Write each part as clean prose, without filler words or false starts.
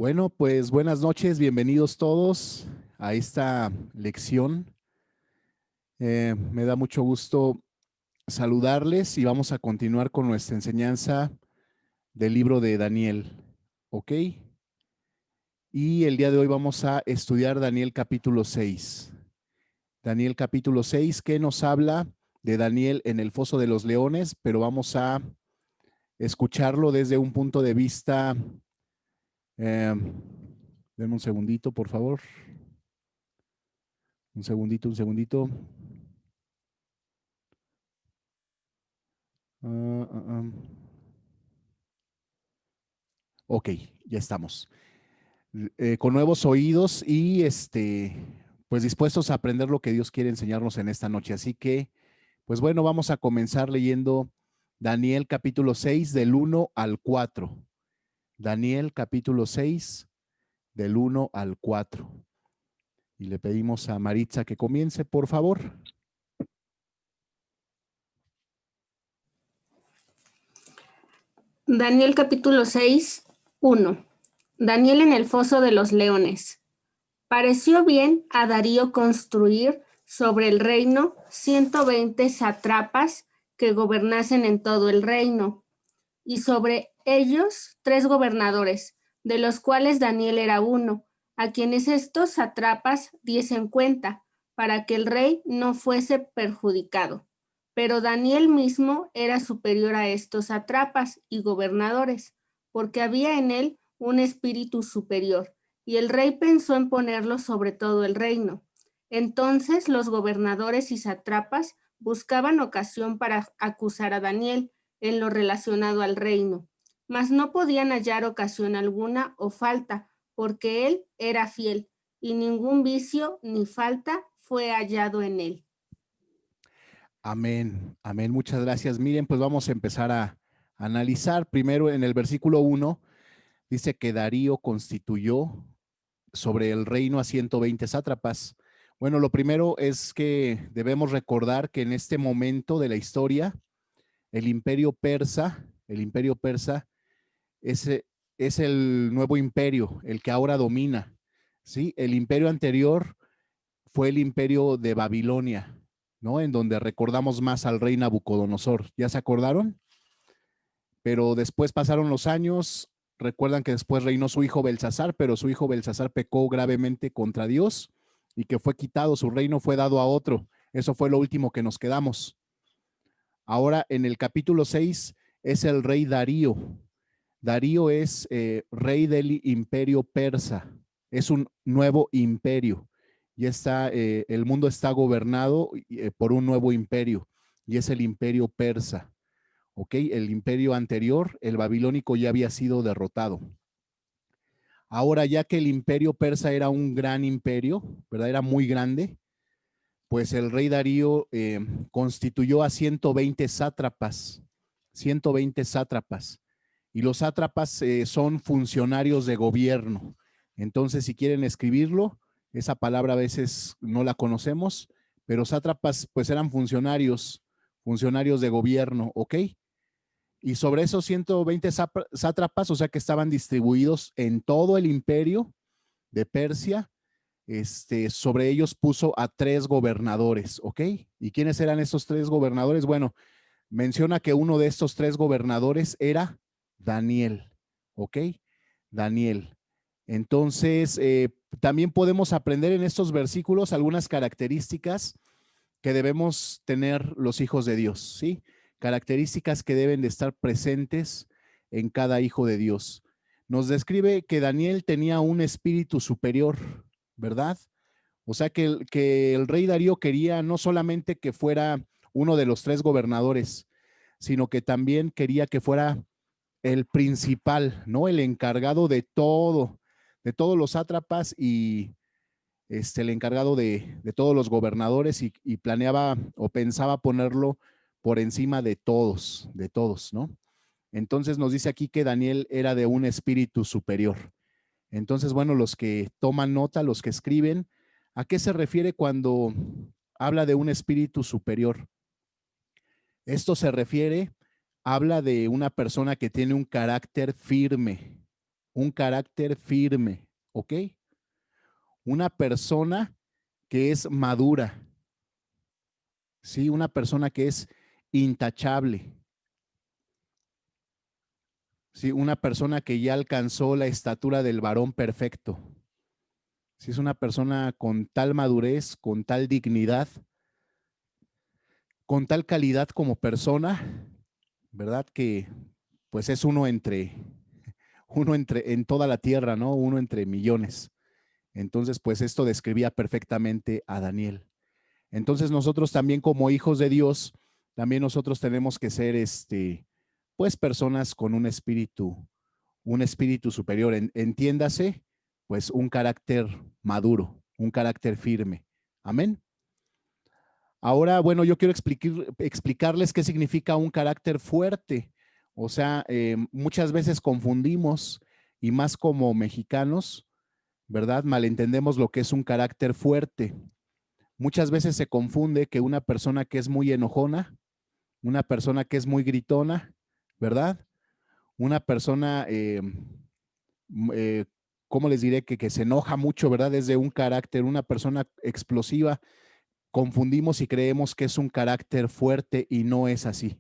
Bueno, pues buenas noches, bienvenidos todos a esta lección. Me da mucho gusto saludarles y vamos a continuar con nuestra enseñanza del libro de Daniel, ¿ok? Y el día de hoy vamos a estudiar Daniel capítulo 6. Daniel capítulo 6 que nos habla de Daniel en el foso de los leones, pero vamos a escucharlo desde un punto de vista. Eh, Denme un segundito, por favor. Un segundito, un segundito. Ah, ah, ah. Ok, ya estamos. Con nuevos oídos y pues dispuestos a aprender lo que Dios quiere enseñarnos en esta noche. Así que, pues bueno, vamos a comenzar leyendo Daniel capítulo 6 del 1 al 4. Daniel capítulo 6 del 1 al 4. Y le pedimos a Maritza que comience, por favor. Daniel capítulo 6, 1. Daniel en el foso de los leones. Pareció bien a Darío construir sobre el reino 120 sátrapas que gobernasen en todo el reino, y sobre ellos 3 gobernadores, de los cuales Daniel era uno, a quienes estos sátrapas diesen cuenta, para que el rey no fuese perjudicado. Pero Daniel mismo era superior a estos sátrapas y gobernadores, porque había en él un espíritu superior, y el rey pensó en ponerlo sobre todo el reino. Entonces los gobernadores y sátrapas buscaban ocasión para acusar a Daniel en lo relacionado al reino, mas no podían hallar ocasión alguna o falta, porque él era fiel, y ningún vicio ni falta fue hallado en él. Amén, amén, muchas gracias. Miren, pues vamos a empezar a analizar. Primero en el versículo 1 dice que Darío constituyó sobre el reino a 120 sátrapas. Bueno, lo primero es que debemos recordar que en este momento de la historia, el imperio persa es, es el nuevo imperio, el que ahora domina. ¿Sí? El imperio anterior fue el imperio de Babilonia, ¿no? En donde recordamos más al rey Nabucodonosor. ¿Ya se acordaron? Pero después pasaron los años. Recuerdan que después reinó su hijo Belsasar, pero su hijo Belsasar pecó gravemente contra Dios y que fue quitado, su reino fue dado a otro. Eso fue lo último que nos quedamos. Ahora en el capítulo 6 es el rey Darío. Darío es rey del imperio persa. Es un nuevo imperio. Y el mundo está gobernado por un nuevo imperio y es el imperio persa. ¿Ok? El imperio anterior, el babilónico, ya había sido derrotado. Ahora, ya que el imperio persa era un gran imperio, ¿verdad? Era muy grande, pues el rey Darío constituyó a 120 sátrapas, 120 sátrapas. Y los sátrapas son funcionarios de gobierno. Entonces, si quieren escribirlo, esa palabra a veces no la conocemos, pero sátrapas pues eran funcionarios, funcionarios de gobierno, ¿ok? Y sobre esos 120 sátrapas, o sea que estaban distribuidos en todo el imperio de Persia, sobre ellos puso a 3 gobernadores, ¿ok? ¿Y quiénes eran esos 3 gobernadores? Bueno, menciona que uno de estos 3 gobernadores era Daniel, ¿ok? Daniel. Entonces, también podemos aprender en estos versículos algunas características que debemos tener los hijos de Dios, ¿sí? Características que deben de estar presentes en cada hijo de Dios. Nos describe que Daniel tenía un espíritu superior, ¿verdad? O sea que el rey Darío quería no solamente que fuera uno de los 3 gobernadores, sino que también quería que fuera el principal, ¿no? El encargado de todos los sátrapas y el encargado de todos los gobernadores y planeaba o pensaba ponerlo por encima de todos, ¿no? Entonces nos dice aquí que Daniel era de un espíritu superior. Entonces, bueno, los que toman nota, los que escriben, ¿a qué se refiere cuando habla de un espíritu superior? Esto se refiere, habla de una persona que tiene un carácter firme, un carácter firme, ¿ok? Una persona que es madura, ¿sí? Una persona que es intachable, ¿sí? Una persona que ya alcanzó la estatura del varón perfecto. Si es una persona con tal madurez, con tal dignidad, con tal calidad como persona, ¿verdad? Que pues es uno entre en toda la tierra, ¿no? Uno entre millones. Entonces, pues esto describía perfectamente a Daniel. Entonces, nosotros también como hijos de Dios, también nosotros tenemos que ser pues personas con un espíritu superior, entiéndase, pues un carácter maduro, un carácter firme. Amén. Ahora, bueno, yo quiero explicarles qué significa un carácter fuerte. O sea, muchas veces confundimos, y más como mexicanos, ¿verdad? Malentendemos lo que es un carácter fuerte. Muchas veces se confunde que una persona que es muy enojona, una persona que es muy gritona, ¿verdad? Una persona, ¿cómo les diré? Que se enoja mucho, ¿verdad? Es de un carácter, una persona explosiva. Confundimos y creemos que es un carácter fuerte y no es así.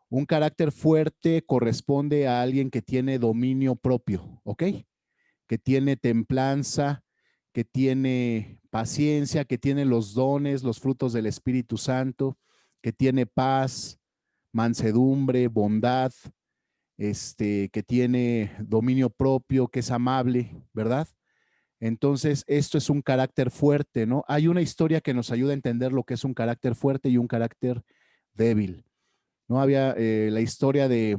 Un carácter fuerte corresponde a alguien que tiene dominio propio, ¿ok? Que tiene templanza, que tiene paciencia, que tiene los dones, los frutos del Espíritu Santo, que tiene paz, mansedumbre, bondad, que tiene dominio propio, que es amable, ¿verdad? Entonces, esto es un carácter fuerte, ¿no? Hay una historia que nos ayuda a entender lo que es un carácter fuerte y un carácter débil, ¿no? Había la historia de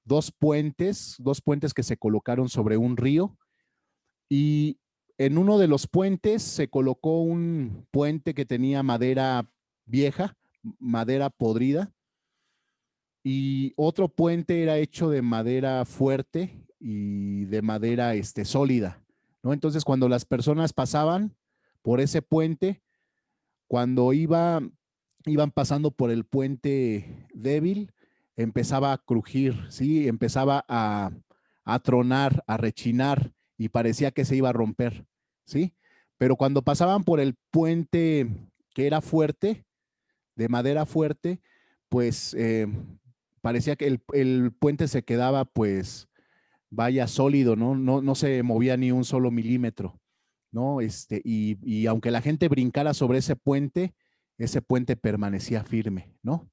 dos puentes que se colocaron sobre un río, y en uno de los puentes se colocó un puente que tenía madera vieja, madera podrida, y otro puente era hecho de madera fuerte y de madera sólida, ¿no? Entonces, cuando las personas pasaban por ese puente, cuando iban pasando por el puente débil, empezaba a crujir, ¿sí? Empezaba a tronar, a rechinar, y parecía que se iba a romper, ¿sí? Pero cuando pasaban por el puente que era fuerte, de madera fuerte, pues parecía que el puente se quedaba, pues, vaya, sólido, ¿no? No se movía ni un solo milímetro, ¿no? Y aunque la gente brincara sobre ese puente permanecía firme, ¿no?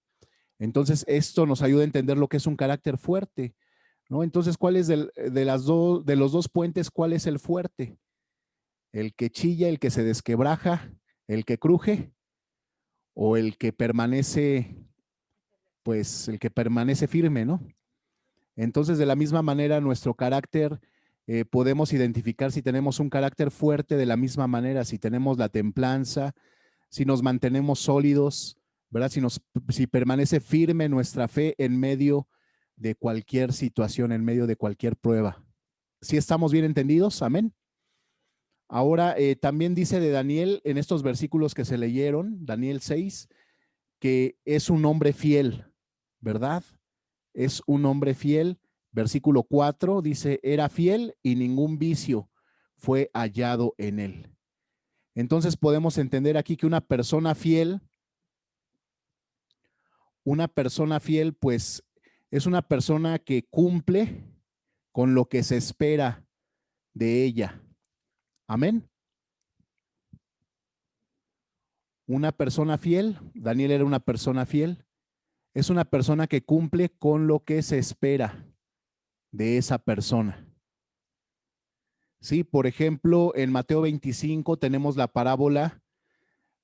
Entonces, esto nos ayuda a entender lo que es un carácter fuerte, ¿no? Entonces, ¿cuál es de los dos puentes, cuál es el fuerte? ¿El que chilla, el que se desquebraja, el que cruje, o el que permanece, pues, el que permanece firme, ¿no? Entonces, de la misma manera, nuestro carácter, podemos identificar si tenemos un carácter fuerte de la misma manera, si tenemos la templanza, si nos mantenemos sólidos, ¿verdad? Si permanece firme nuestra fe en medio de cualquier situación, en medio de cualquier prueba. ¿Sí estamos bien entendidos? Amén. Ahora, también dice de Daniel en estos versículos que se leyeron, Daniel 6, que es un hombre fiel, ¿verdad? Es un hombre fiel. Versículo 4 dice, era fiel y ningún vicio fue hallado en él. Entonces podemos entender aquí que una persona fiel, pues es una persona que cumple con lo que se espera de ella. Amén. Una persona fiel, Daniel era una persona fiel, es una persona que cumple con lo que se espera de esa persona. Sí, por ejemplo, en Mateo 25 tenemos la parábola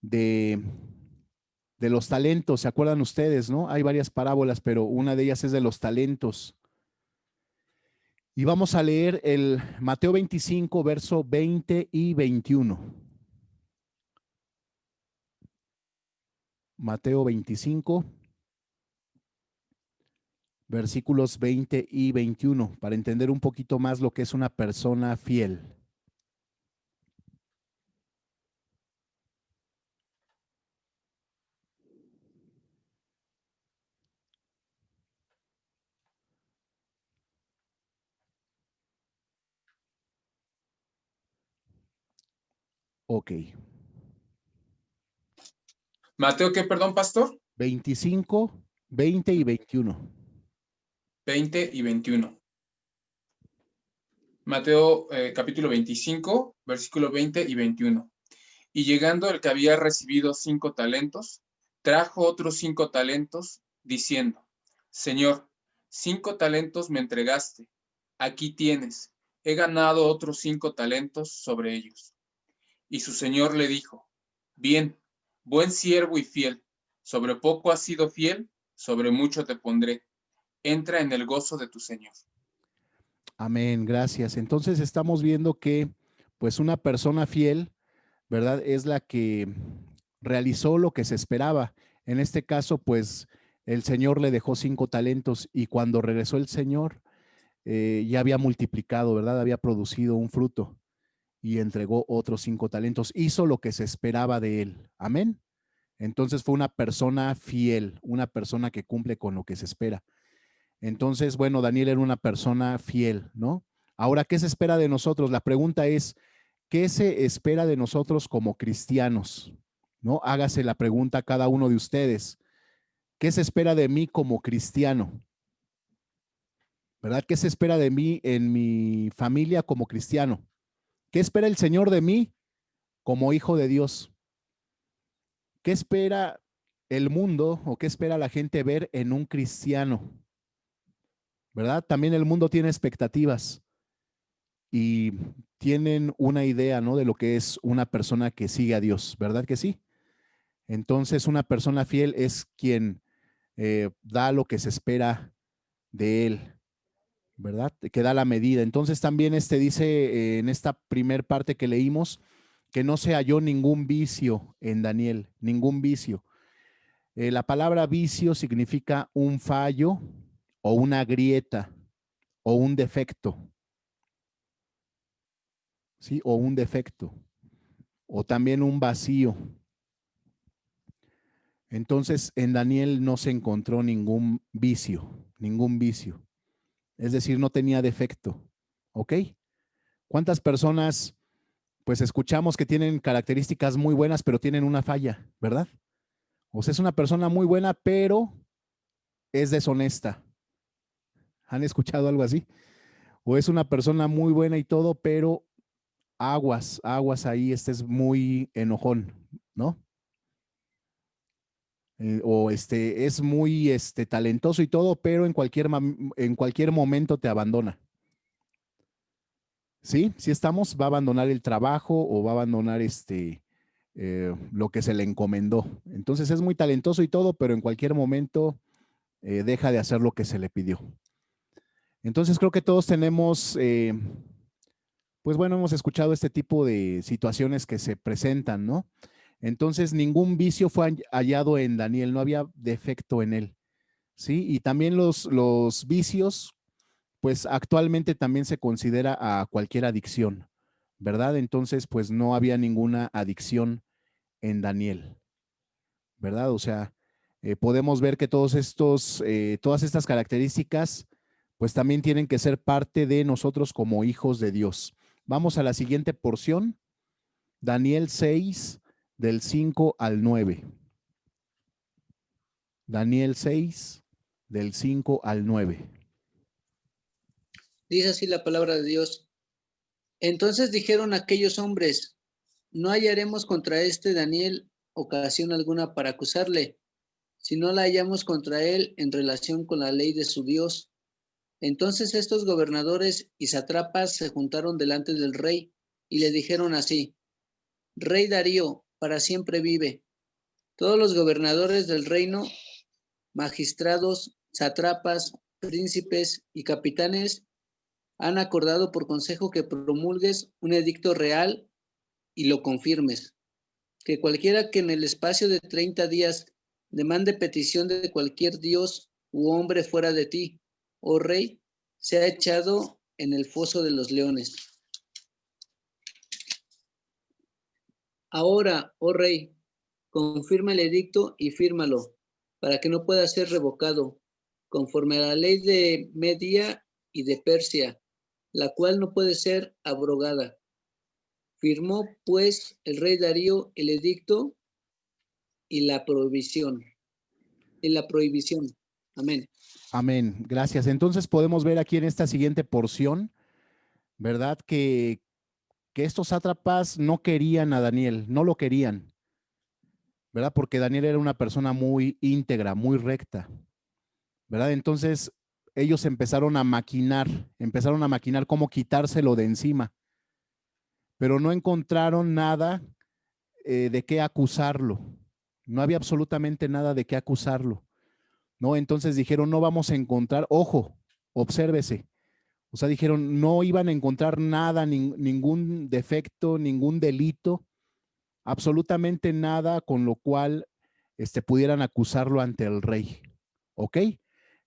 de, de los talentos. ¿Se acuerdan ustedes, no? Hay varias parábolas, pero una de ellas es de los talentos. Y vamos a leer el Mateo 25, verso 20 y 21. Mateo 25, versículos 20 y 21, para entender un poquito más lo que es una persona fiel. Ok. Mateo, ¿qué, perdón, pastor? 25, 20 y 21. 20 y 21. Mateo capítulo 25, versículo 20 y 21. Y llegando el que había recibido 5 talentos, trajo otros 5 talentos, diciendo, Señor, 5 talentos me entregaste, aquí tienes, he ganado otros 5 talentos sobre ellos. Y su señor le dijo, bien, buen siervo y fiel, sobre poco has sido fiel, sobre mucho te pondré, entra en el gozo de tu señor. Amén, gracias. Entonces estamos viendo que pues una persona fiel, ¿verdad? Es la que realizó lo que se esperaba. En este caso, pues el Señor le dejó 5 talentos y cuando regresó el Señor ya había multiplicado, ¿verdad? Había producido un fruto y entregó otros 5 talentos. Hizo lo que se esperaba de él. Amén. Entonces fue una persona fiel, una persona que cumple con lo que se espera. Entonces, bueno, Daniel era una persona fiel, ¿no? Ahora, ¿qué se espera de nosotros? La pregunta es, ¿qué se espera de nosotros como cristianos? ¿No? Hágase la pregunta a cada uno de ustedes. ¿Qué se espera de mí como cristiano? ¿Verdad? ¿Qué se espera de mí en mi familia como cristiano? ¿Qué espera el Señor de mí como hijo de Dios? ¿Qué espera el mundo o qué espera la gente ver en un cristiano? ¿Verdad? También el mundo tiene expectativas y tienen una idea, ¿no? De lo que es una persona que sigue a Dios, ¿verdad que sí? Entonces, una persona fiel es quien da lo que se espera de él, ¿verdad? Que da la medida. Entonces, también dice en esta primer parte que leímos que no se halló ningún vicio en Daniel, ningún vicio. La palabra vicio significa un fallo o una grieta o un defecto, ¿sí? O un defecto, o también un vacío. Entonces, en Daniel no se encontró ningún vicio, ningún vicio. Es decir, no tenía defecto. ¿Ok? ¿Cuántas personas, pues escuchamos que tienen características muy buenas, pero tienen una falla, ¿verdad? O sea, es una persona muy buena, pero es deshonesta. ¿Han escuchado algo así? O es una persona muy buena y todo, pero aguas, aguas ahí, es muy enojón, ¿no? O es muy talentoso y todo, pero en cualquier momento te abandona. ¿Sí? Sí estamos, va a abandonar el trabajo o va a abandonar lo que se le encomendó. Entonces es muy talentoso y todo, pero en cualquier momento deja de hacer lo que se le pidió. Entonces creo que todos tenemos, pues bueno, hemos escuchado este tipo de situaciones que se presentan, ¿no? Entonces ningún vicio fue hallado en Daniel, no había defecto en él, ¿sí? Y también los vicios, pues actualmente también se considera a cualquier adicción, ¿verdad? Entonces, pues no había ninguna adicción en Daniel, ¿verdad? O sea, podemos ver que todas estas características, pues también tienen que ser parte de nosotros como hijos de Dios. Vamos a la siguiente porción, Daniel 6, del 5 al 9. Daniel 6, del 5 al 9. Dice así la palabra de Dios. Entonces dijeron aquellos hombres, no hallaremos contra este Daniel ocasión alguna para acusarle, si no la hallamos contra él en relación con la ley de su Dios. Entonces estos gobernadores y satrapas se juntaron delante del rey y le dijeron así, Rey Darío, para siempre vive. Todos los gobernadores del reino, magistrados, satrapas, príncipes y capitanes han acordado por consejo que promulgues un edicto real y lo confirmes, que cualquiera que en el espacio de 30 días demande petición de cualquier dios u hombre fuera de ti, oh rey, sea echado en el foso de los leones. Ahora, oh rey, confirma el edicto y fírmalo, para que no pueda ser revocado, conforme a la ley de Media y de Persia, la cual no puede ser abrogada. Firmó, pues, el rey Darío el edicto y la prohibición. Amén. Amén. Gracias. Entonces podemos ver aquí en esta siguiente porción, ¿verdad? Que estos sátrapas no querían a Daniel, no lo querían, ¿verdad? Porque Daniel era una persona muy íntegra, muy recta, ¿verdad? Entonces ellos empezaron a maquinar cómo quitárselo de encima, pero no encontraron nada de qué acusarlo. No había absolutamente nada de qué acusarlo, ¿no? Entonces dijeron, no vamos a encontrar, ojo, obsérvese. O sea, dijeron, no iban a encontrar nada, ningún defecto, ningún delito, absolutamente nada con lo cual pudieran acusarlo ante el rey. ¿Ok?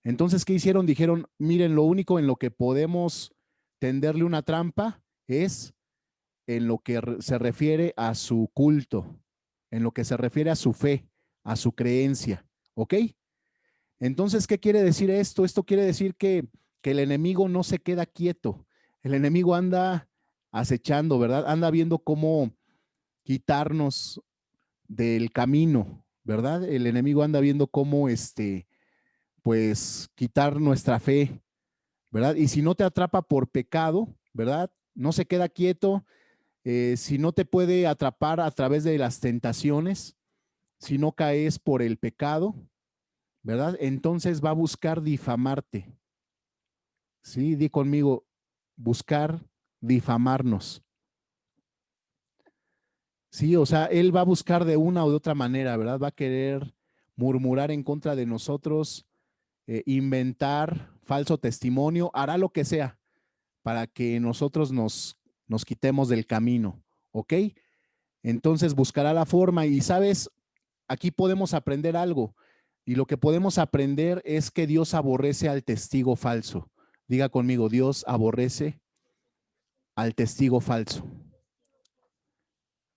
Entonces, ¿qué hicieron? Dijeron, miren, lo único en lo que podemos tenderle una trampa es en lo que se refiere a su culto, en lo que se refiere a su fe, a su creencia. ¿Ok? Entonces, ¿qué quiere decir esto? Esto quiere decir que el enemigo no se queda quieto. El enemigo anda acechando, ¿verdad? Anda viendo cómo quitarnos del camino, ¿verdad? El enemigo anda viendo cómo, pues, quitar nuestra fe, ¿verdad? Y si no te atrapa por pecado, ¿verdad? No se queda quieto. Si no te puede atrapar a través de las tentaciones, si no caes por el pecado, ¿verdad? Entonces va a buscar difamarte. Sí, di conmigo, buscar difamarnos. Sí, o sea, él va a buscar de una o de otra manera, ¿verdad? Va a querer murmurar en contra de nosotros, inventar falso testimonio, hará lo que sea para que nosotros nos quitemos del camino, ¿ok? Entonces buscará la forma y, ¿sabes? Aquí podemos aprender algo y lo que podemos aprender es que Dios aborrece al testigo falso. Diga conmigo, Dios aborrece al testigo falso,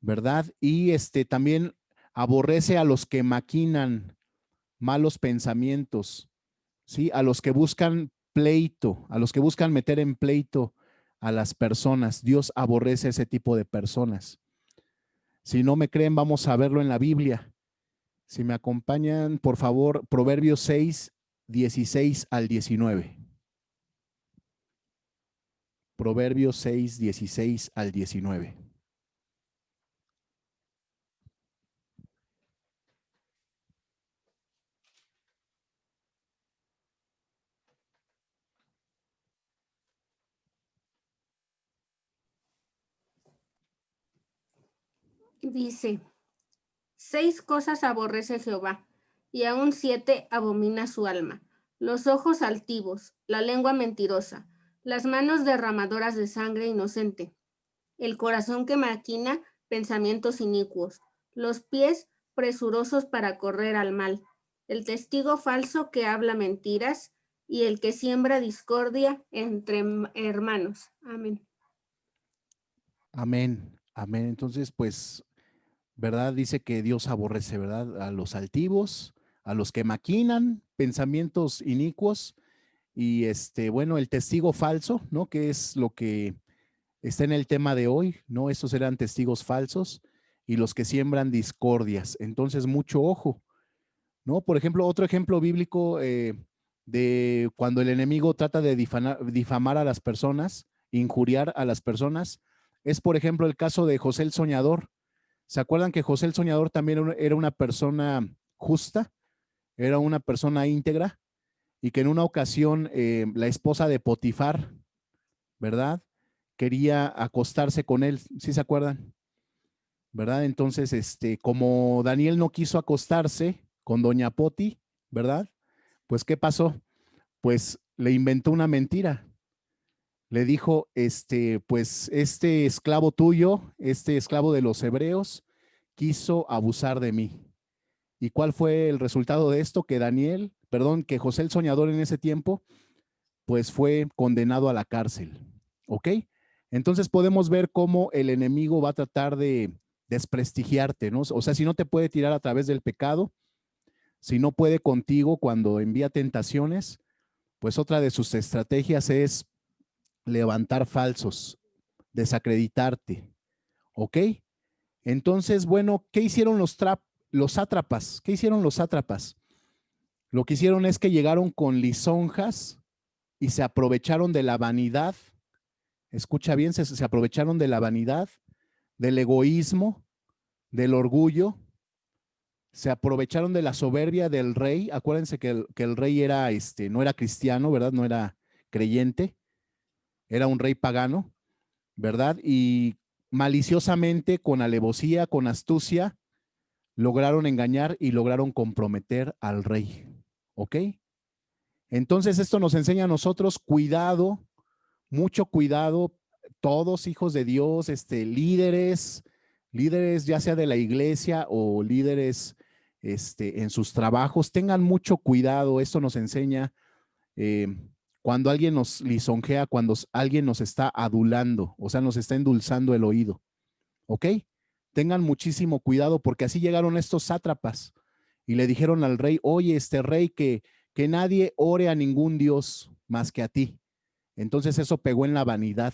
¿verdad? Y también aborrece a los que maquinan malos pensamientos, ¿sí? A los que buscan pleito, a los que buscan meter en pleito a las personas. Dios aborrece ese tipo de personas. Si no me creen, vamos a verlo en la Biblia. Si me acompañan, por favor, Proverbios 6, 16 al 19. Proverbios 6, 16 al 19. Dice, 6 cosas aborrece Jehová, y aún 7 abomina su alma: los ojos altivos, la lengua mentirosa, las manos derramadoras de sangre inocente, el corazón que maquina pensamientos inicuos, los pies presurosos para correr al mal, el testigo falso que habla mentiras y el que siembra discordia entre hermanos. Amén. Amén, amén. Entonces, pues, ¿verdad? Dice que Dios aborrece, ¿verdad? A los altivos, a los que maquinan pensamientos inicuos y bueno, el testigo falso, ¿no? Que es lo que está en el tema de hoy, ¿no? Estos eran testigos falsos y los que siembran discordias. Entonces, mucho ojo, ¿no? Por ejemplo, otro ejemplo bíblico de cuando el enemigo trata de difamar a las personas, injuriar a las personas, es por ejemplo el caso de José el Soñador. ¿Se acuerdan que José el Soñador también era una persona justa? Era una persona íntegra y que en una ocasión la esposa de Potifar, ¿verdad? Quería acostarse con él, ¿sí se acuerdan? ¿Verdad? Entonces, como Daniel no quiso acostarse con doña Poti, ¿verdad? Pues, ¿qué pasó? Pues le inventó una mentira. Le dijo, pues este esclavo tuyo, este esclavo de los hebreos, quiso abusar de mí. ¿Y cuál fue el resultado de esto? Que José el Soñador en ese tiempo, pues fue condenado a la cárcel. ¿Ok? Entonces podemos ver cómo el enemigo va a tratar de desprestigiarte, ¿no? O sea, si no te puede tirar a través del pecado, si no puede contigo cuando envía tentaciones, pues otra de sus estrategias es levantar falsos, desacreditarte, ¿Ok? Entonces, bueno, ¿qué hicieron los sátrapas? ¿Qué hicieron los sátrapas? Lo que hicieron es que llegaron con lisonjas y se aprovecharon de la vanidad. Escucha bien, se aprovecharon de la vanidad, del egoísmo, del orgullo, se aprovecharon de la soberbia del rey. Acuérdense que el rey era, no era cristiano, ¿verdad? No era creyente, era un rey pagano, ¿verdad? Y maliciosamente, con alevosía, con astucia, lograron engañar y lograron comprometer al rey. ¿Ok? Entonces esto nos enseña a nosotros cuidado, mucho cuidado, todos hijos de Dios, líderes ya sea de la iglesia o líderes en sus trabajos, tengan mucho cuidado. Esto nos enseña eh, cuando alguien nos lisonjea, cuando alguien nos está adulando, o sea, nos está endulzando el oído. ¿Ok? Tengan muchísimo cuidado porque así llegaron estos sátrapas y le dijeron al rey, oye, rey, que nadie ore a ningún Dios más que a ti. Entonces eso pegó en la vanidad,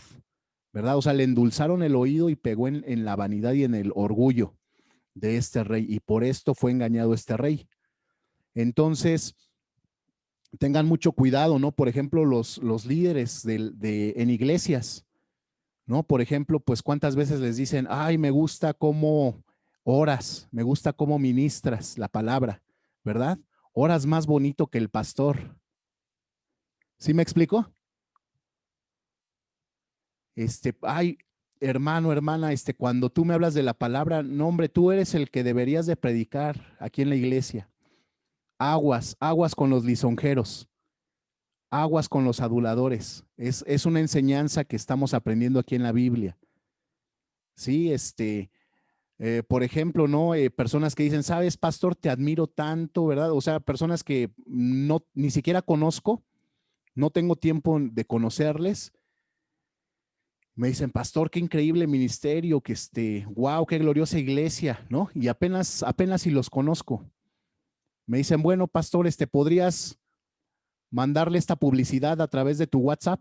¿verdad? O sea, le endulzaron el oído y pegó en la vanidad y en el orgullo de este rey. Y por esto fue engañado este rey. Entonces, tengan mucho cuidado, ¿no? Por ejemplo, los líderes en iglesias, ¿no? Por ejemplo, pues cuántas veces les dicen, ay, me gusta cómo oras, me gusta cómo ministras la palabra, ¿verdad? Oras más bonito que el pastor. ¿Sí me explico? Ay, hermano, hermana, cuando tú me hablas de la palabra, no, hombre, tú eres el que deberías de predicar aquí en la iglesia. Aguas, aguas con los lisonjeros, aguas con los aduladores. Es una enseñanza que estamos aprendiendo aquí en la Biblia. Sí, por ejemplo, ¿no? Personas que dicen, sabes, pastor, te admiro tanto, ¿verdad? O sea, personas que no, ni siquiera conozco, no tengo tiempo de conocerles. Me dicen, pastor, qué increíble ministerio, que wow, qué gloriosa iglesia, ¿no? Y apenas si los conozco. Me dicen, bueno, pastor, ¿podrías mandarle esta publicidad a través de tu WhatsApp?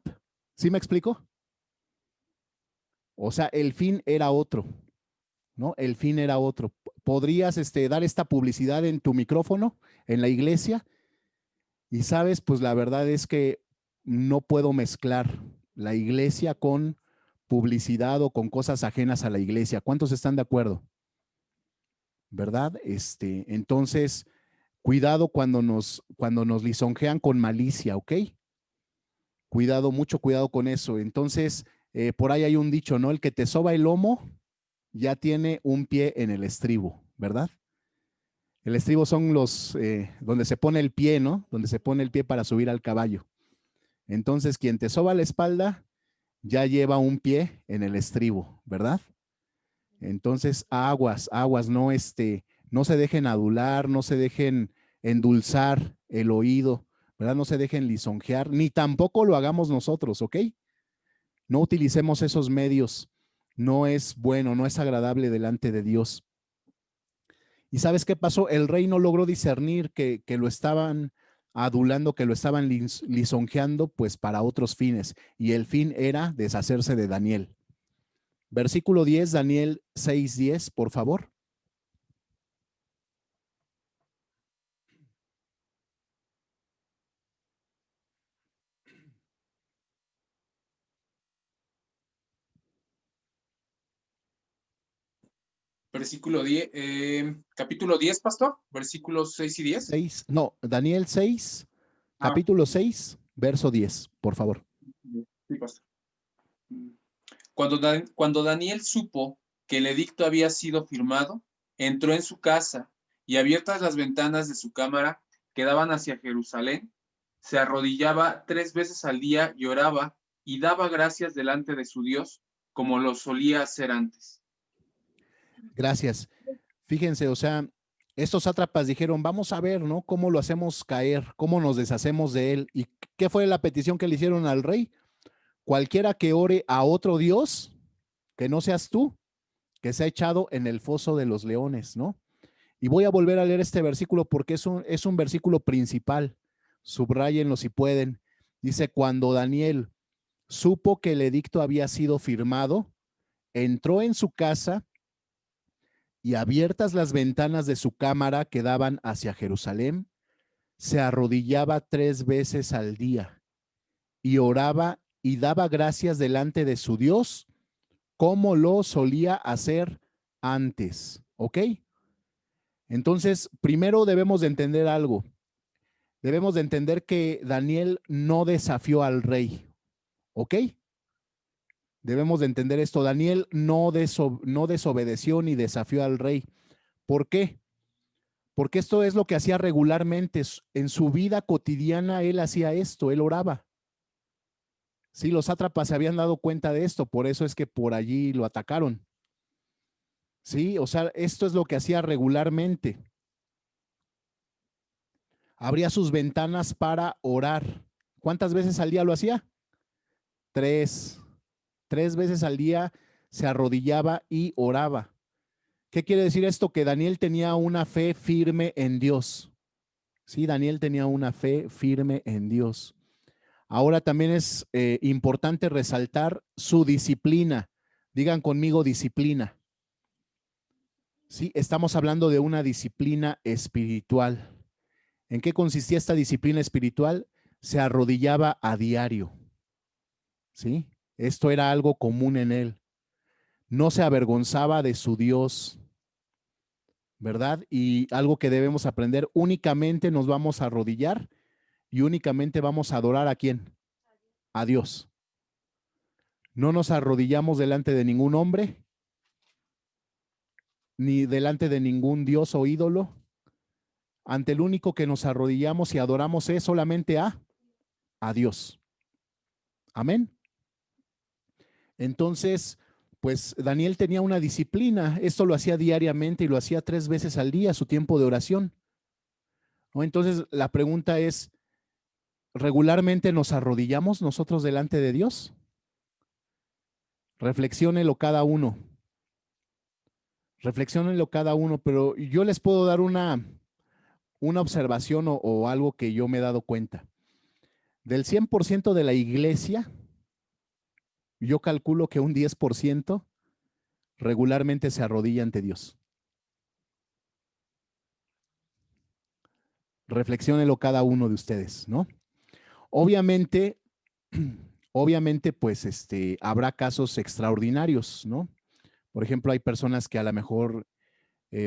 ¿Sí me explico? O sea, el fin era otro, ¿no? El fin era otro. ¿Podrías dar esta publicidad en tu micrófono, en la iglesia? Y sabes, pues la verdad es que no puedo mezclar la iglesia con publicidad o con cosas ajenas a la iglesia. ¿Cuántos están de acuerdo? ¿Verdad? Entonces, cuidado cuando nos lisonjean con malicia, ¿ok? Cuidado, mucho cuidado con eso. Entonces, por ahí hay un dicho, ¿no? El que te soba el lomo ya tiene un pie en el estribo, ¿verdad? El estribo son donde se pone el pie, ¿no? Donde se pone el pie para subir al caballo. Entonces, quien te soba la espalda ya lleva un pie en el estribo, ¿verdad? Entonces, aguas, aguas, no se dejen adular, no se dejen endulzar el oído, ¿verdad? No se dejen lisonjear, ni tampoco lo hagamos nosotros, ¿ok? No utilicemos esos medios, no es bueno, no es agradable delante de Dios. ¿Y sabes qué pasó? El rey no logró discernir que lo estaban adulando, que lo estaban lisonjeando, pues para otros fines, y el fin era deshacerse de Daniel. Versículo 10, Daniel 6:10, por favor. Versículo 10, capítulo 10, pastor, versículos 6 y 10. 6, no, Daniel 6, Ah, capítulo 6, verso 10, por favor. sí, pastor. Cuando Daniel supo que el edicto había sido firmado, entró en su casa y abiertas las ventanas de su cámara que daban hacia Jerusalén, se arrodillaba 3 veces al día y oraba y daba gracias delante de su Dios, como lo solía hacer antes. Gracias. Fíjense, o sea, estos sátrapas dijeron, vamos a ver, ¿no? ¿Cómo lo hacemos caer? ¿Cómo nos deshacemos de él? ¿Y qué fue la petición que le hicieron al rey? Cualquiera que ore a otro Dios, que no seas tú, que sea echado en el foso de los leones, ¿no? Y voy a volver a leer este versículo porque es un versículo principal. Subrayenlo si pueden. Dice, cuando Daniel supo que el edicto había sido firmado, entró en su casa y abiertas las ventanas de su cámara que daban hacia Jerusalén, se arrodillaba 3 veces al día y oraba y daba gracias delante de su Dios, como lo solía hacer antes. ¿Ok? Entonces, primero debemos de entender algo. Debemos de entender que Daniel no desafió al rey. ¿Ok? Debemos de entender esto. Daniel no desobedeció ni desafió al rey. ¿Por qué? Porque esto es lo que hacía regularmente. En su vida cotidiana él hacía esto, él oraba. Sí, los sátrapas se habían dado cuenta de esto, por eso es que por allí lo atacaron. Sí, o sea, esto es lo que hacía regularmente. Abría sus ventanas para orar. ¿Cuántas veces al día lo hacía? 3. 3 veces al día se arrodillaba y oraba. ¿Qué quiere decir esto? Que Daniel tenía una fe firme en Dios. Sí, Daniel tenía una fe firme en Dios. Ahora también es importante resaltar su disciplina. Digan conmigo disciplina. Sí, estamos hablando de una disciplina espiritual. ¿En qué consistía esta disciplina espiritual? Se arrodillaba a diario. ¿Sí? Esto era algo común en él. No se avergonzaba de su Dios, ¿verdad? Y algo que debemos aprender, únicamente nos vamos a arrodillar y únicamente vamos a adorar ¿a quién? A Dios. No nos arrodillamos delante de ningún hombre, ni delante de ningún dios o ídolo. Ante el único que nos arrodillamos y adoramos es solamente a Dios. Amén. Entonces, pues Daniel tenía una disciplina. Esto lo hacía diariamente y lo hacía 3 veces al día, su tiempo de oración. ¿No? Entonces, la pregunta es, ¿regularmente nos arrodillamos nosotros delante de Dios? Reflexiónelo cada uno. Reflexiónenlo cada uno, pero yo les puedo dar una observación o algo que yo me he dado cuenta. Del 100% de la iglesia, yo calculo que un 10% regularmente se arrodilla ante Dios. Reflexiónelo cada uno de ustedes, ¿no? Obviamente, pues habrá casos extraordinarios, ¿no? Por ejemplo, hay personas que a lo mejor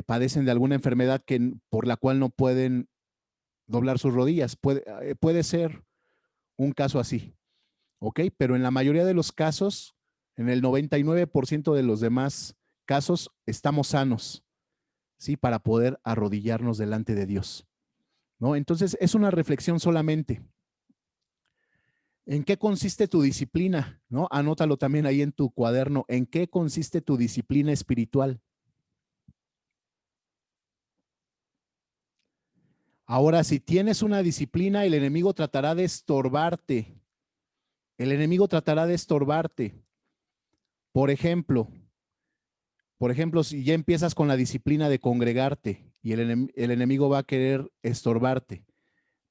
padecen de alguna enfermedad por la cual no pueden doblar sus rodillas. Puede ser un caso así, ¿ok? Pero en la mayoría de los casos, en el 99% de los demás casos, estamos sanos, ¿sí? Para poder arrodillarnos delante de Dios, ¿no? Entonces, es una reflexión solamente. ¿En qué consiste tu disciplina? ¿No? Anótalo también ahí en tu cuaderno. ¿En qué consiste tu disciplina espiritual? Ahora, si tienes una disciplina, el enemigo tratará de estorbarte. El enemigo tratará de estorbarte. Por ejemplo, si ya empiezas con la disciplina de congregarte y el enemigo va a querer estorbarte.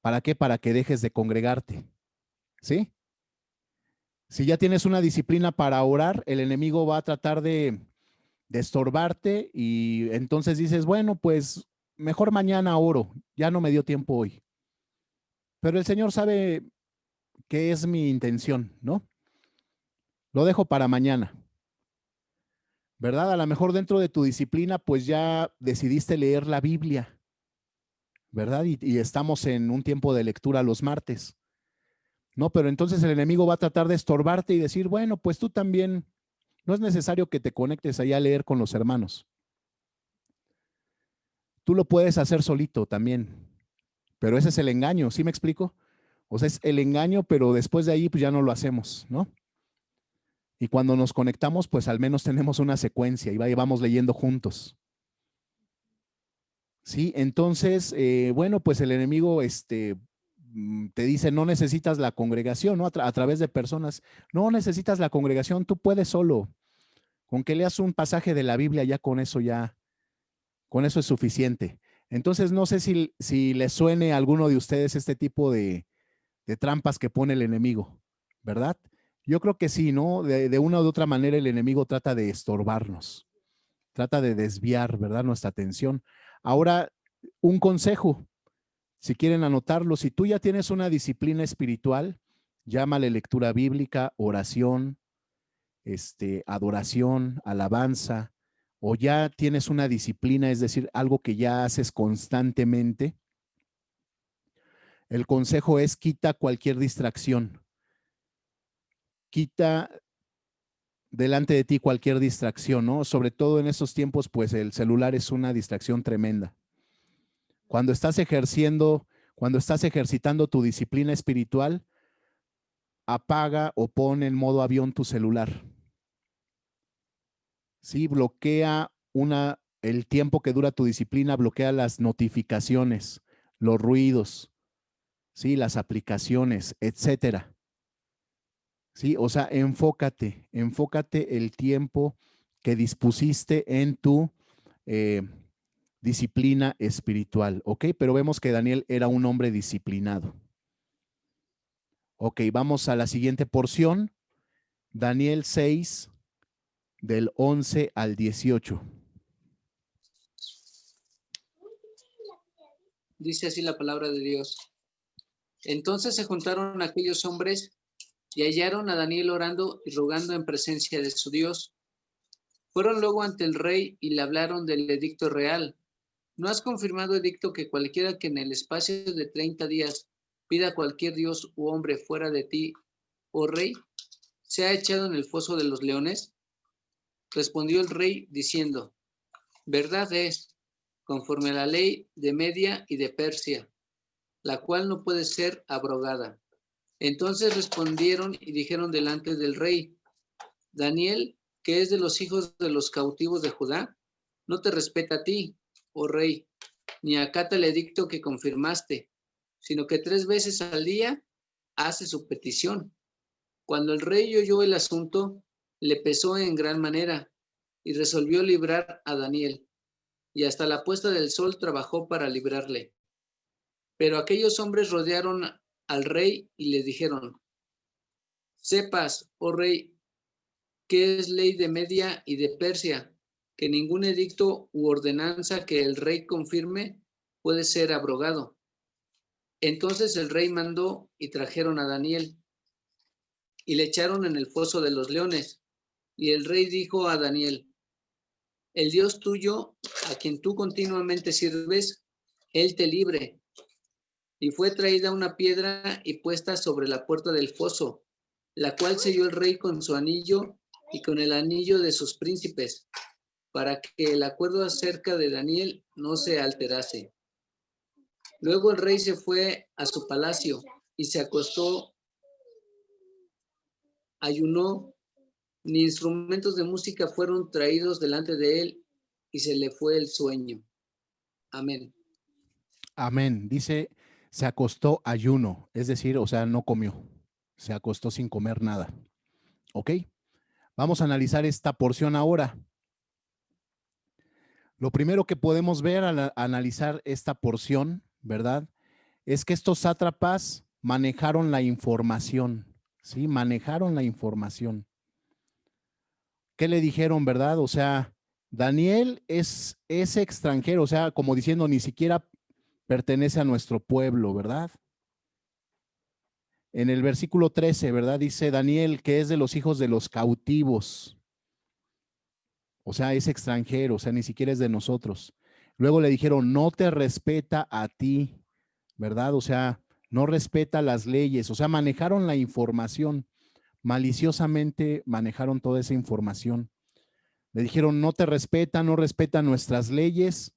¿Para qué? Para que dejes de congregarte. ¿Sí? Si ya tienes una disciplina para orar, el enemigo va a tratar de estorbarte y entonces dices, bueno, pues mejor mañana oro, ya no me dio tiempo hoy. Pero el Señor sabe qué es mi intención, ¿no? Lo dejo para mañana, ¿verdad? A lo mejor dentro de tu disciplina, pues ya decidiste leer la Biblia, ¿verdad? Y estamos en un tiempo de lectura los martes, ¿no? Pero entonces el enemigo va a tratar de estorbarte y decir, bueno, pues tú también, no es necesario que te conectes allá a leer con los hermanos. Tú lo puedes hacer solito también, pero ese es el engaño, ¿sí me explico? O sea, es el engaño, pero después de ahí pues ya no lo hacemos, ¿no? Y cuando nos conectamos, pues al menos tenemos una secuencia y vamos leyendo juntos. Sí, entonces, bueno, pues el enemigo te dice, no necesitas la congregación, ¿no? A través de personas, no necesitas la congregación, tú puedes solo. Con que leas un pasaje de la Biblia, con eso es suficiente. Entonces, no sé si les suene a alguno de ustedes este tipo de trampas que pone el enemigo, ¿verdad? Yo creo que sí, ¿no? De una u otra manera el enemigo trata de estorbarnos, trata de desviar, ¿verdad? Nuestra atención. Ahora, un consejo, si quieren anotarlo, si tú ya tienes una disciplina espiritual, llámale lectura bíblica, oración, adoración, alabanza, o ya tienes una disciplina, es decir, algo que ya haces constantemente, el consejo es quita cualquier distracción. Quita delante de ti cualquier distracción, ¿no? Sobre todo en estos tiempos, pues el celular es una distracción tremenda. Cuando estás ejercitando tu disciplina espiritual, apaga o pon en modo avión tu celular. Sí, bloquea el tiempo que dura tu disciplina, bloquea las notificaciones, los ruidos, sí, las aplicaciones, etcétera. Sí, o sea, enfócate el tiempo que dispusiste en tu disciplina espiritual, ¿ok? Pero vemos que Daniel era un hombre disciplinado. Ok, vamos a la siguiente porción. Daniel 6, del 11 al 18. Dice así la palabra de Dios. Entonces se juntaron aquellos hombres y hallaron a Daniel orando y rogando en presencia de su Dios. Fueron luego ante el rey y le hablaron del edicto real. ¿No has confirmado, edicto, que cualquiera que en el espacio de 30 días pida a cualquier dios u hombre fuera de ti, oh rey, sea echado en el foso de los leones? Respondió el rey diciendo, verdad es, conforme a la ley de Media y de Persia, la cual no puede ser abrogada. Entonces respondieron y dijeron delante del rey, Daniel, que es de los hijos de los cautivos de Judá, no te respeta a ti, oh rey, ni acata el edicto que confirmaste, sino que 3 veces al día hace su petición. Cuando el rey oyó el asunto, le pesó en gran manera y resolvió librar a Daniel, y hasta la puesta del sol trabajó para librarle. Pero aquellos hombres rodearon al rey y le dijeron, sepas, oh rey, que es ley de Media y de Persia, que ningún edicto u ordenanza que el rey confirme puede ser abrogado. Entonces el rey mandó y trajeron a Daniel y le echaron en el foso de los leones. Y el rey dijo a Daniel, el Dios tuyo, a quien tú continuamente sirves, él te libre. Y fue traída una piedra y puesta sobre la puerta del foso, la cual selló el rey con su anillo y con el anillo de sus príncipes, para que el acuerdo acerca de Daniel no se alterase. Luego el rey se fue a su palacio y se acostó, ayunó, ni instrumentos de música fueron traídos delante de él, y se le fue el sueño. Amén. Amén. Dice, se acostó ayuno, es decir, o sea, no comió. Se acostó sin comer nada. ¿Ok? Vamos a analizar esta porción ahora. Lo primero que podemos ver al analizar esta porción, ¿verdad? Es que estos sátrapas manejaron la información, ¿sí? Manejaron la información. ¿Qué le dijeron, verdad? O sea, Daniel es extranjero, o sea, como diciendo, ni siquiera pertenece a nuestro pueblo, ¿verdad? En el versículo 13, ¿verdad? Dice Daniel que es de los hijos de los cautivos. O sea, es extranjero, o sea, ni siquiera es de nosotros. Luego le dijeron, no te respeta a ti, ¿verdad? O sea, no respeta las leyes, o sea, manejaron la información, maliciosamente manejaron toda esa información. Le dijeron, no te respeta, no respeta nuestras leyes,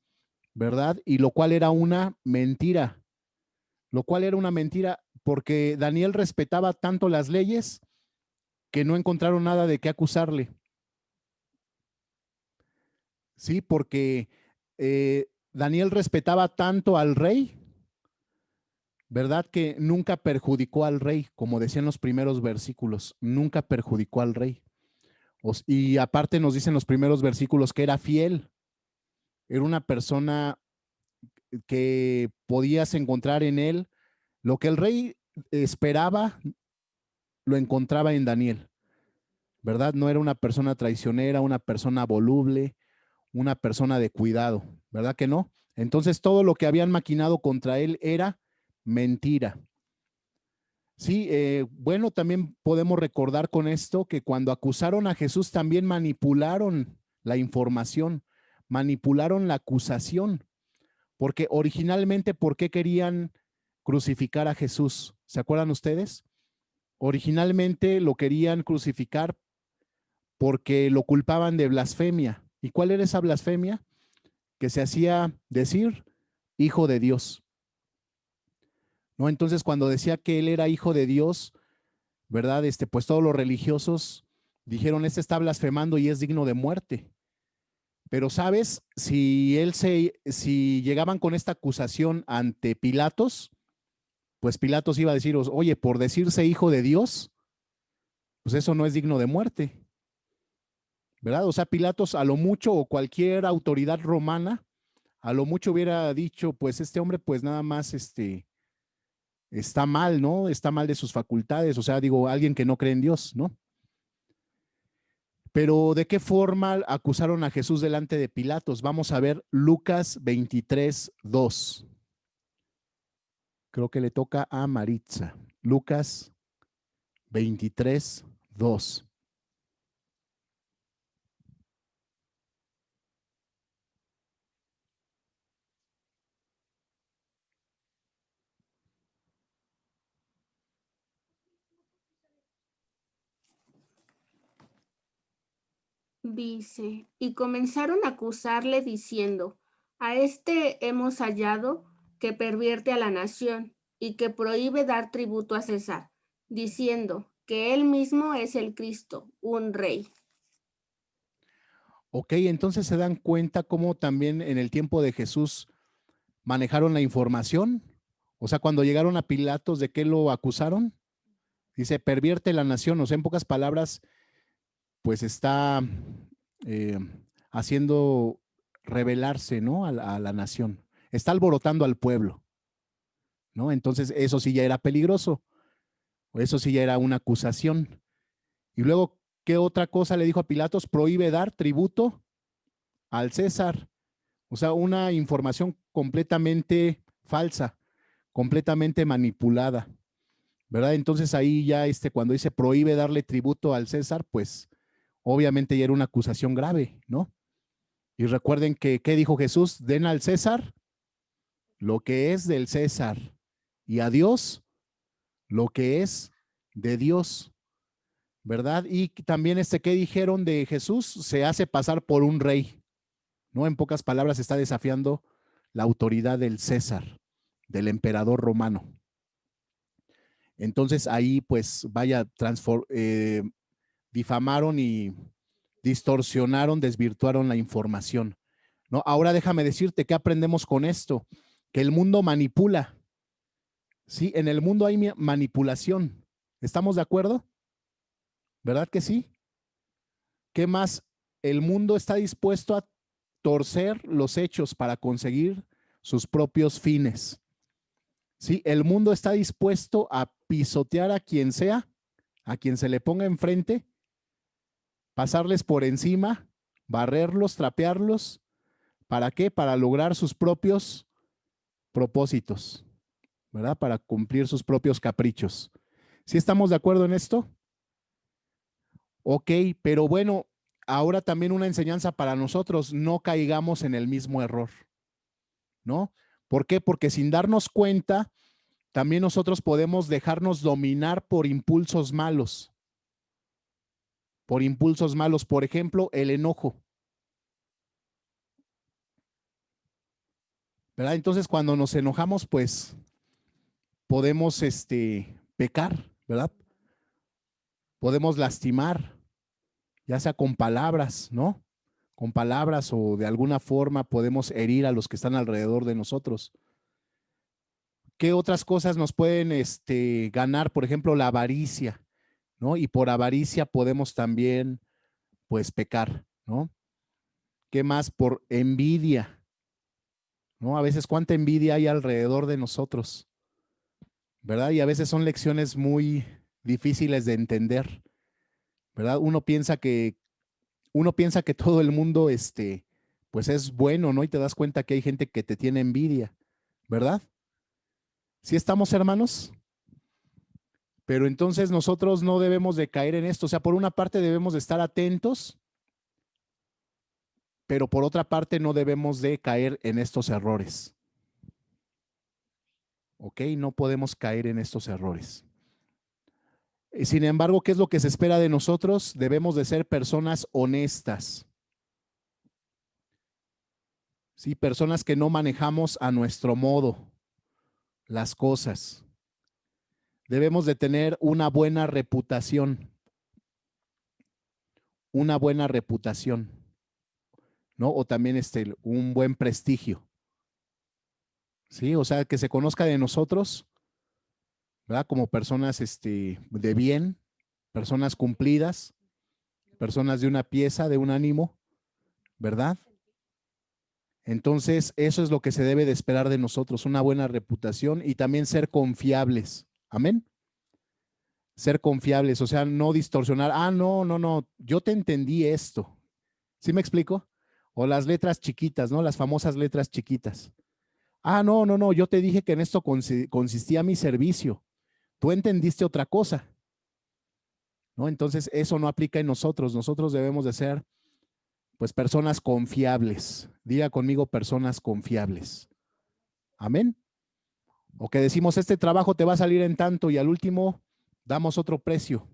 ¿verdad? Y lo cual era una mentira, porque Daniel respetaba tanto las leyes que no encontraron nada de qué acusarle. Sí, porque Daniel respetaba tanto al rey, ¿verdad? Que nunca perjudicó al rey, como decían los primeros versículos, nunca perjudicó al rey. Y aparte nos dicen los primeros versículos que era fiel, era una persona que podías encontrar en él lo que el rey esperaba, lo encontraba en Daniel, ¿verdad? No era una persona traicionera, una persona voluble, una persona de cuidado, ¿verdad que no? Entonces todo lo que habían maquinado contra él era mentira. Sí, bueno, también podemos recordar con esto que cuando acusaron a Jesús también manipularon la información, manipularon la acusación, porque originalmente, ¿por qué querían crucificar a Jesús? ¿Se acuerdan ustedes? Originalmente lo querían crucificar porque lo culpaban de blasfemia. ¿Y cuál era esa blasfemia? Que se hacía decir hijo de Dios, ¿no? Entonces, cuando decía que él era hijo de Dios, ¿verdad? Pues todos los religiosos dijeron, este está blasfemando y es digno de muerte. Pero, ¿sabes? Si llegaban con esta acusación ante Pilatos, pues Pilatos iba a decir, oye, por decirse hijo de Dios, pues eso no es digno de muerte, ¿verdad? O sea, Pilatos a lo mucho, o cualquier autoridad romana, a lo mucho hubiera dicho, pues este hombre pues nada más está mal, ¿no? Está mal de sus facultades, o sea, digo, alguien que no cree en Dios, ¿no? Pero ¿de qué forma acusaron a Jesús delante de Pilatos? Vamos a ver Lucas 23:2. Creo que le toca a Maritza. Lucas 23:2. Dice, y comenzaron a acusarle diciendo, a este hemos hallado que pervierte a la nación y que prohíbe dar tributo a César, diciendo que él mismo es el Cristo, un rey. Ok, entonces se dan cuenta cómo también en el tiempo de Jesús manejaron la información. O sea, cuando llegaron a Pilatos, ¿de qué lo acusaron? Dice, pervierte la nación. O sea, en pocas palabras, pues está eh, haciendo rebelarse, ¿no? A la nación. Está alborotando al pueblo, ¿no? Entonces, eso sí ya era peligroso. O eso sí ya era una acusación. Y luego, ¿qué otra cosa le dijo a Pilatos? Prohíbe dar tributo al César. O sea, una información completamente falsa, completamente manipulada, ¿verdad? Entonces ahí ya cuando dice prohíbe darle tributo al César, pues obviamente ya era una acusación grave, ¿no? Y recuerden que, ¿qué dijo Jesús? Den al César lo que es del César y a Dios lo que es de Dios, ¿verdad? Y también ¿qué dijeron de Jesús? Se hace pasar por un rey, ¿no? En pocas palabras está desafiando la autoridad del César, del emperador romano. Entonces ahí pues vaya, difamaron y distorsionaron, desvirtuaron la información, ¿no? Ahora déjame decirte que aprendemos con esto, que el mundo manipula, ¿sí? En el mundo hay manipulación. ¿Estamos de acuerdo? ¿Verdad que sí? ¿Qué más? El mundo está dispuesto a torcer los hechos para conseguir sus propios fines. Sí, el mundo está dispuesto a pisotear a quien sea, a quien se le ponga enfrente, pasarles por encima, barrerlos, trapearlos. ¿Para qué? Para lograr sus propios propósitos, ¿verdad? Para cumplir sus propios caprichos. ¿Sí estamos de acuerdo en esto? Ok, pero bueno, ahora también una enseñanza para nosotros, no caigamos en el mismo error, ¿no? ¿Por qué? Porque sin darnos cuenta, también nosotros podemos dejarnos dominar por impulsos malos. Por impulsos malos, por ejemplo, el enojo. ¿Verdad? Entonces, cuando nos enojamos, pues podemos pecar, ¿verdad? Podemos lastimar, ya sea con palabras, ¿no? Con palabras o de alguna forma podemos herir a los que están alrededor de nosotros. ¿Qué otras cosas nos pueden ganar? Por ejemplo, la avaricia, ¿no? Y por avaricia podemos también, pues, pecar, ¿no? ¿Qué más? Por envidia, ¿no? A veces cuánta envidia hay alrededor de nosotros, ¿verdad? Y a veces son lecciones muy difíciles de entender, ¿verdad? Uno piensa que todo el mundo, pues es bueno, ¿no? Y te das cuenta que hay gente que te tiene envidia, ¿verdad? ¿Sí estamos, hermanos? Pero entonces nosotros no debemos de caer en esto. O sea, por una parte debemos de estar atentos, pero por otra parte no debemos de caer en estos errores. ¿Ok? No podemos caer en estos errores. Sin embargo, ¿qué es lo que se espera de nosotros? Debemos de ser personas honestas. ¿Sí? Personas que no manejamos a nuestro modo las cosas. Debemos de tener una buena reputación. Una buena reputación, ¿no? O también un buen prestigio. ¿Sí? O sea, que se conozca de nosotros, ¿verdad? Como personas de bien, personas cumplidas, personas de una pieza, de un ánimo, ¿verdad? Entonces, eso es lo que se debe de esperar de nosotros, una buena reputación y también ser confiables. Amén. Ser confiables, o sea, no distorsionar. Ah, no, no, no, yo te entendí esto. ¿Sí me explico? O las letras chiquitas, ¿no? Las famosas letras chiquitas. Ah, no, no, no, yo te dije que en esto consistía mi servicio. Tú entendiste otra cosa, ¿no? Entonces, eso no aplica en nosotros. Nosotros debemos de ser, pues, personas confiables. Diga conmigo, personas confiables. Amén. O que decimos, este trabajo te va a salir en tanto y al último damos otro precio,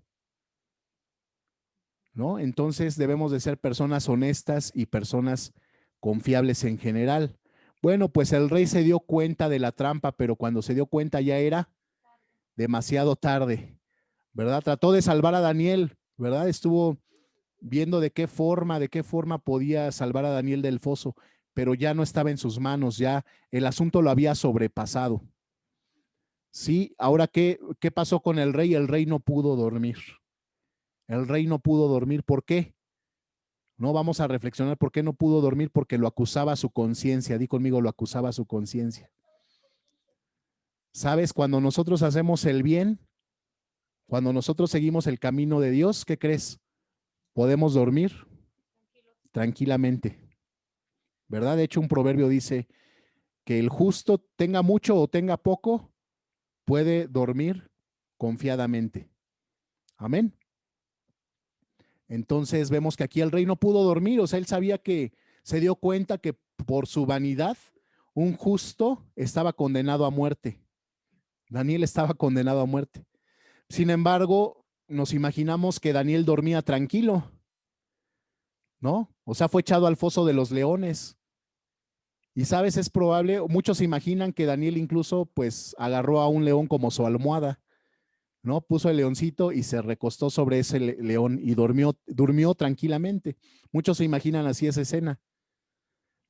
¿no? Entonces, debemos de ser personas honestas y personas confiables en general. Bueno, pues el rey se dio cuenta de la trampa, pero cuando se dio cuenta ya era demasiado tarde, ¿verdad? Trató de salvar a Daniel, ¿verdad? Estuvo viendo de qué forma podía salvar a Daniel del foso, pero ya no estaba en sus manos, ya el asunto lo había sobrepasado. Sí, ahora, ¿qué pasó con el rey? El rey no pudo dormir. El rey no pudo dormir. ¿Por qué? No vamos a reflexionar por qué no pudo dormir, porque lo acusaba su conciencia. Di conmigo, lo acusaba su conciencia. ¿Sabes? Cuando nosotros hacemos el bien, cuando nosotros seguimos el camino de Dios, ¿qué crees? Podemos dormir tranquilamente, ¿verdad? De hecho, un proverbio dice que el justo tenga mucho o tenga poco, puede dormir confiadamente. Amén. Entonces vemos que aquí el rey no pudo dormir, o sea, él sabía que se dio cuenta que por su vanidad un justo estaba condenado a muerte. Daniel estaba condenado a muerte. Sin embargo, nos imaginamos que Daniel dormía tranquilo, ¿no? O sea, fue echado al foso de los leones. Y sabes, es probable, muchos imaginan que Daniel incluso pues agarró a un león como su almohada, ¿no? Puso el leoncito y se recostó sobre ese león y durmió tranquilamente. Muchos se imaginan así esa escena,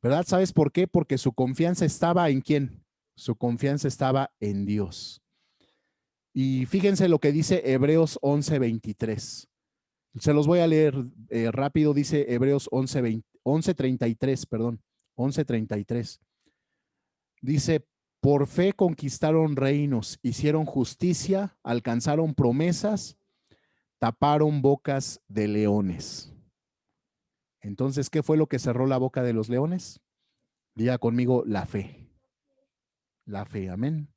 ¿verdad? ¿Sabes por qué? Porque su confianza estaba ¿en quién? Su confianza estaba en Dios. Y fíjense lo que dice Hebreos 11:23. Se los voy a leer rápido, dice Hebreos 11:33, perdón, 11:33. Dice, por fe conquistaron reinos, hicieron justicia, alcanzaron promesas, taparon bocas de leones. Entonces, ¿qué fue lo que cerró la boca de los leones? Diga conmigo, la fe. La fe, amén.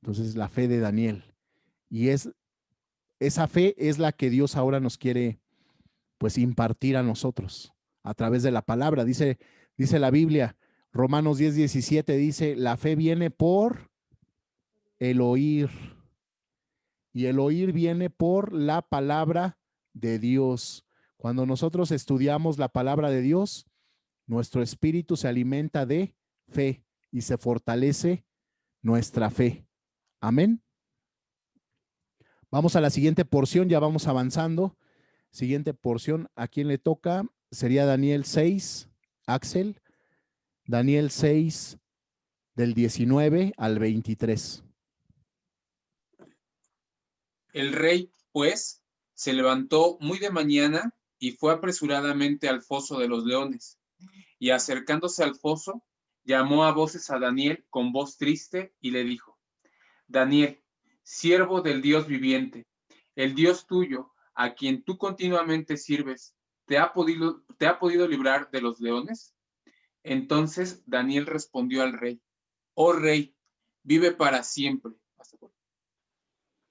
Entonces, la fe de Daniel. Y esa fe es la que Dios ahora nos quiere, pues, impartir a nosotros a través de la palabra. Dice la Biblia, Romanos 10:17 dice, la fe viene por el oír. Y el oír viene por la palabra de Dios. Cuando nosotros estudiamos la palabra de Dios, nuestro espíritu se alimenta de fe y se fortalece nuestra fe. Amén. Vamos a la siguiente porción, ya vamos avanzando. Siguiente porción, ¿a quién le toca? Sería Daniel 6, Axel. Daniel 6, del 19 al 23. El rey, pues, se levantó muy de mañana y fue apresuradamente al foso de los leones. Y acercándose al foso, llamó a voces a Daniel con voz triste y le dijo, Daniel, siervo del Dios viviente, ¿El Dios tuyo, a quien tú continuamente sirves, te ha podido librar de los leones? Entonces Daniel respondió al rey: Oh rey, vive para siempre.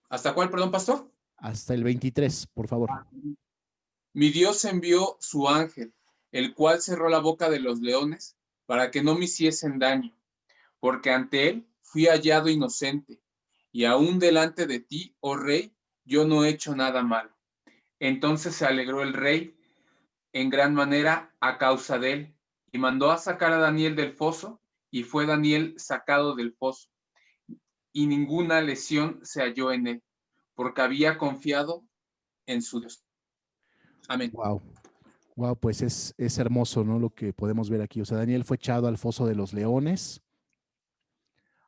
¿Hasta cuál, perdón, pastor? Hasta el 23, por favor. Mi Dios envió su ángel, el cual cerró la boca de los leones para que no me hiciesen daño, porque ante él fui hallado inocente, y aún delante de ti, oh rey, yo no he hecho nada malo. Entonces se alegró el rey en gran manera a causa de él, y mandó a sacar a Daniel del foso, y fue Daniel sacado del foso, y ninguna lesión se halló en él, porque había confiado en su Dios. Amén. Wow. Wow, pues es hermoso, ¿no? Lo que podemos ver aquí. O sea, Daniel fue echado al foso de los leones.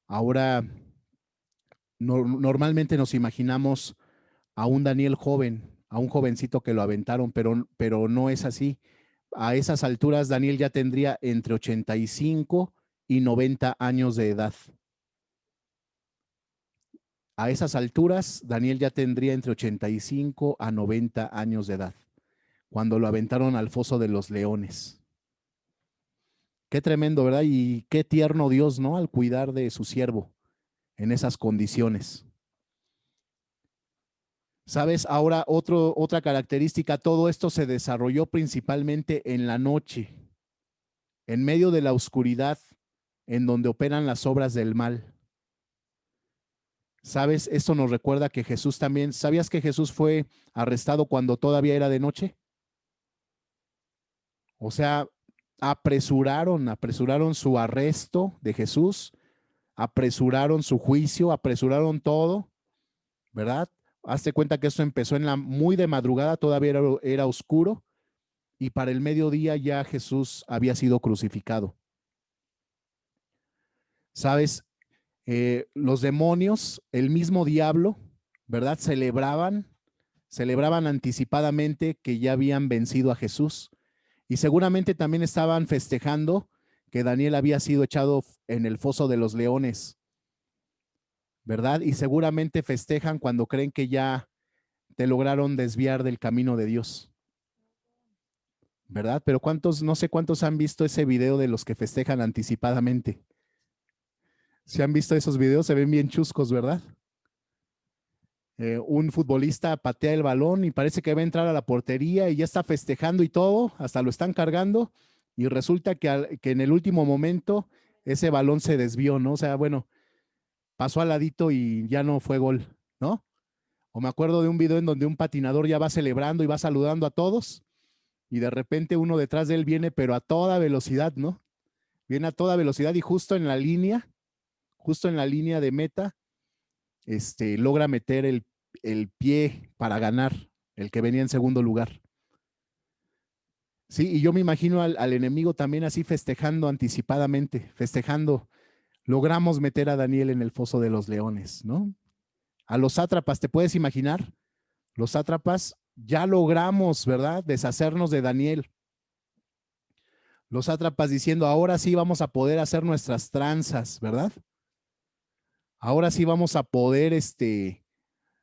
Ahora, normalmente nos imaginamos a un Daniel joven, a un jovencito que lo aventaron, pero no es así. A esas alturas, Daniel ya tendría entre 85 y 90 años de edad. A esas alturas, Daniel ya tendría entre 85 a 90 años de edad, cuando lo aventaron al foso de los leones. Qué tremendo, ¿verdad? Y qué tierno Dios, ¿no? Al cuidar de su siervo en esas condiciones. ¿Sabes? Ahora otra característica, todo esto se desarrolló principalmente en la noche, en medio de la oscuridad, en donde operan las obras del mal. ¿Sabes? Esto nos recuerda que Jesús también, ¿sabías que Jesús fue arrestado cuando todavía era de noche? O sea, apresuraron su arresto de Jesús, apresuraron su juicio, apresuraron todo, ¿verdad? Hazte cuenta que esto empezó en la muy de madrugada, todavía era oscuro, y para el mediodía ya Jesús había sido crucificado. ¿Sabes? Los demonios, el mismo diablo, ¿verdad? Celebraban anticipadamente que ya habían vencido a Jesús, y seguramente también estaban festejando que Daniel había sido echado en el foso de los leones, ¿verdad? Y seguramente festejan cuando creen que ya te lograron desviar del camino de Dios, ¿verdad? Pero no sé cuántos han visto ese video de los que festejan anticipadamente. Si han visto esos videos, se ven bien chuscos, ¿verdad? Un futbolista patea el balón y parece que va a entrar a la portería y ya está festejando y todo, hasta lo están cargando, y resulta que en el último momento ese balón se desvió, ¿no? O sea, bueno, pasó al ladito y ya no fue gol, ¿no? O me acuerdo de un video en donde un patinador ya va celebrando y va saludando a todos, y de repente uno detrás de él viene, pero a toda velocidad, ¿no? Viene a toda velocidad y justo en la línea de meta, logra meter el pie para ganar, el que venía en segundo lugar. Sí, y yo me imagino al enemigo también así festejando anticipadamente, festejando. Logramos meter a Daniel en el foso de los leones, ¿no? A los sátrapas, ¿te puedes imaginar? Los sátrapas, ya logramos, ¿verdad? Deshacernos de Daniel. Los sátrapas diciendo, ahora sí vamos a poder hacer nuestras tranzas, ¿verdad? Ahora sí vamos a poder,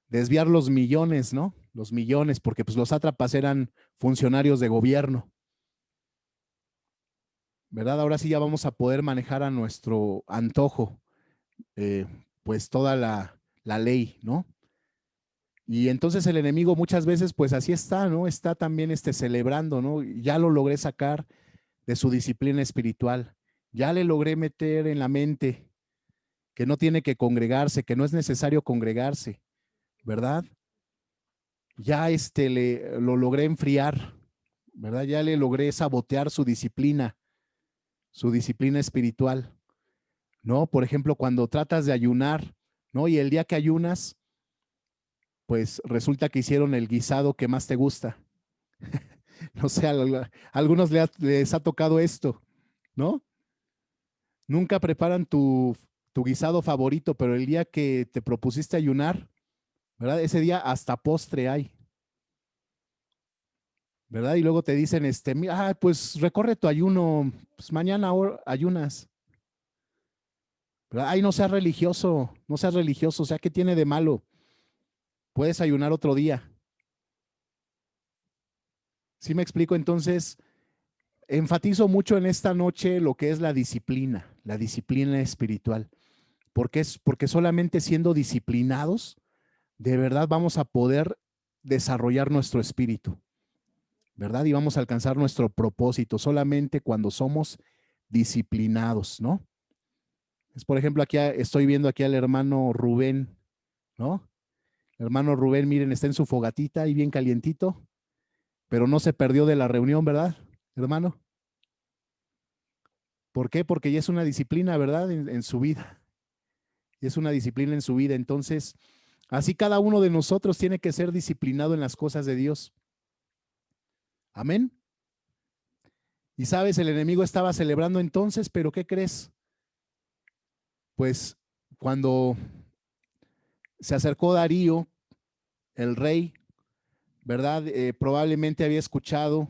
desviar los millones, ¿no? Los millones, porque pues los sátrapas eran funcionarios de gobierno, ¿verdad? Ahora sí ya vamos a poder manejar a nuestro antojo, pues toda la ley, ¿no? Y entonces el enemigo muchas veces, pues así está, ¿no? Está también celebrando, ¿no? Ya lo logré sacar de su disciplina espiritual. Ya le logré meter en la mente que no tiene que congregarse, que no es necesario congregarse, ¿verdad? Ya lo logré enfriar, ¿verdad? Ya le logré sabotear su disciplina espiritual, ¿no? Por ejemplo, cuando tratas de ayunar, ¿no? Y el día que ayunas, pues resulta que hicieron el guisado que más te gusta. No sé, a algunos les ha tocado esto, ¿no? Nunca preparan tu guisado favorito, pero el día que te propusiste ayunar, ¿verdad? Ese día hasta postre hay, ¿verdad? Y luego te dicen, pues recorre tu ayuno, pues mañana ayunas, ¿verdad? Ay, no seas religioso, o sea, ¿qué tiene de malo? puedes ayunar otro día. ¿Sí me explico? Entonces, enfatizo mucho en esta noche lo que es la disciplina espiritual. Porque solamente siendo disciplinados, de verdad vamos a poder desarrollar nuestro espíritu, ¿verdad? Y vamos a alcanzar nuestro propósito solamente cuando somos disciplinados, ¿no? Es, por ejemplo, aquí estoy viendo aquí al hermano Rubén, ¿no? El hermano Rubén, miren, está en su fogatita y bien calientito, pero no se perdió de la reunión, ¿verdad, hermano? ¿Por qué? Porque ya es una disciplina, ¿verdad? En su vida. Es una disciplina en su vida. Entonces, así cada uno de nosotros tiene que ser disciplinado en las cosas de Dios. Amén. Y sabes, el enemigo estaba celebrando entonces, pero ¿qué crees? Pues cuando se acercó Darío, el rey, ¿verdad? Probablemente había escuchado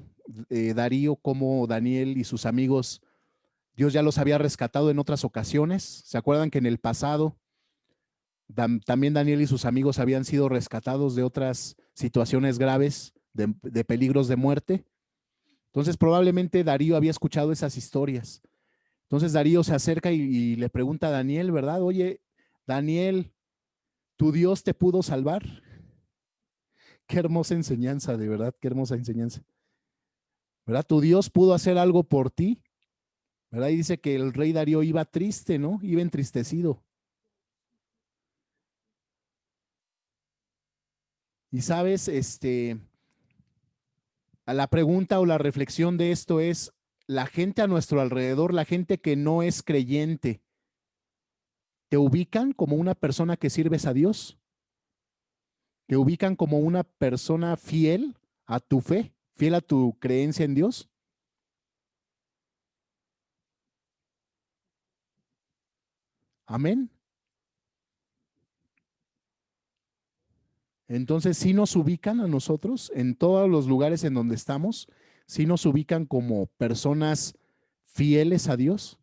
Darío cómo Daniel y sus amigos, Dios ya los había rescatado en otras ocasiones. ¿Se acuerdan que en el pasado también Daniel y sus amigos habían sido rescatados de otras situaciones graves, de peligros de muerte? Entonces probablemente Darío había escuchado esas historias. Entonces Darío se acerca y le pregunta a Daniel, ¿verdad? Oye, Daniel, ¿tu Dios te pudo salvar? Qué hermosa enseñanza, de verdad, qué hermosa enseñanza. ¿Verdad? Tu Dios pudo hacer algo por ti, ¿verdad? Y dice que el rey Darío iba triste, ¿no? Iba entristecido. Y sabes, a la pregunta o la reflexión de esto es, la gente a nuestro alrededor, la gente que no es creyente, ¿te ubican como una persona que sirves a Dios? ¿Te ubican como una persona fiel a tu fe, fiel a tu creencia en Dios? Amén. Entonces, sí nos ubican a nosotros en todos los lugares en donde estamos, sí nos ubican como personas fieles a Dios.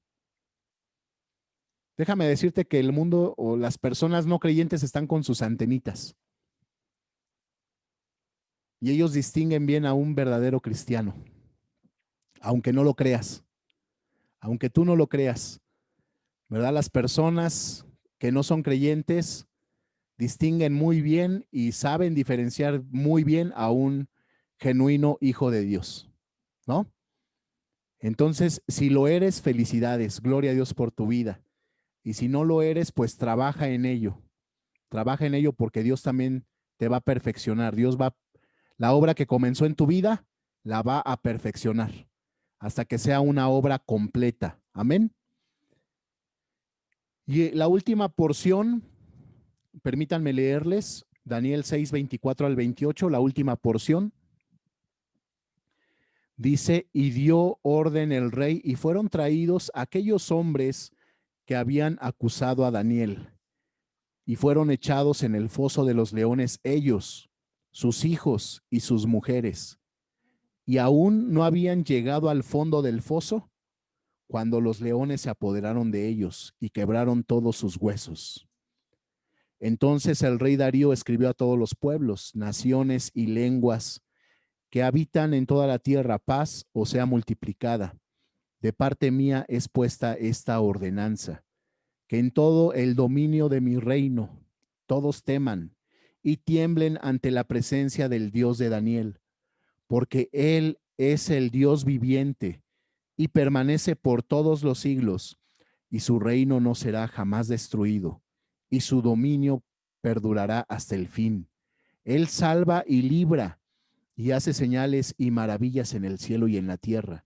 Déjame decirte que el mundo o las personas no creyentes están con sus antenitas y ellos distinguen bien a un verdadero cristiano, aunque no lo creas, aunque tú no lo creas, ¿verdad? Las personas que no son creyentes distinguen muy bien y saben diferenciar muy bien a un genuino hijo de Dios, ¿no? Entonces, si lo eres, felicidades, gloria a Dios por tu vida. Y si no lo eres, pues trabaja en ello porque Dios también te va a perfeccionar. La obra que comenzó en tu vida, la va a perfeccionar hasta que sea una obra completa. Amén. Y la última porción, permítanme leerles, Daniel 6, 24 al 28, la última porción. Dice, y dio orden el rey, y fueron traídos aquellos hombres que habían acusado a Daniel, y fueron echados en el foso de los leones ellos, sus hijos y sus mujeres. Y aún no habían llegado al fondo del foso cuando los leones se apoderaron de ellos y quebraron todos sus huesos. Entonces el rey Darío escribió a todos los pueblos, naciones y lenguas que habitan en toda la tierra, paz o sea multiplicada. De parte mía es puesta esta ordenanza, que en todo el dominio de mi reino todos teman y tiemblen ante la presencia del Dios de Daniel, porque Él es el Dios viviente y permanece por todos los siglos, y su reino no será jamás destruido, y su dominio perdurará hasta el fin. Él salva y libra, y hace señales y maravillas en el cielo y en la tierra.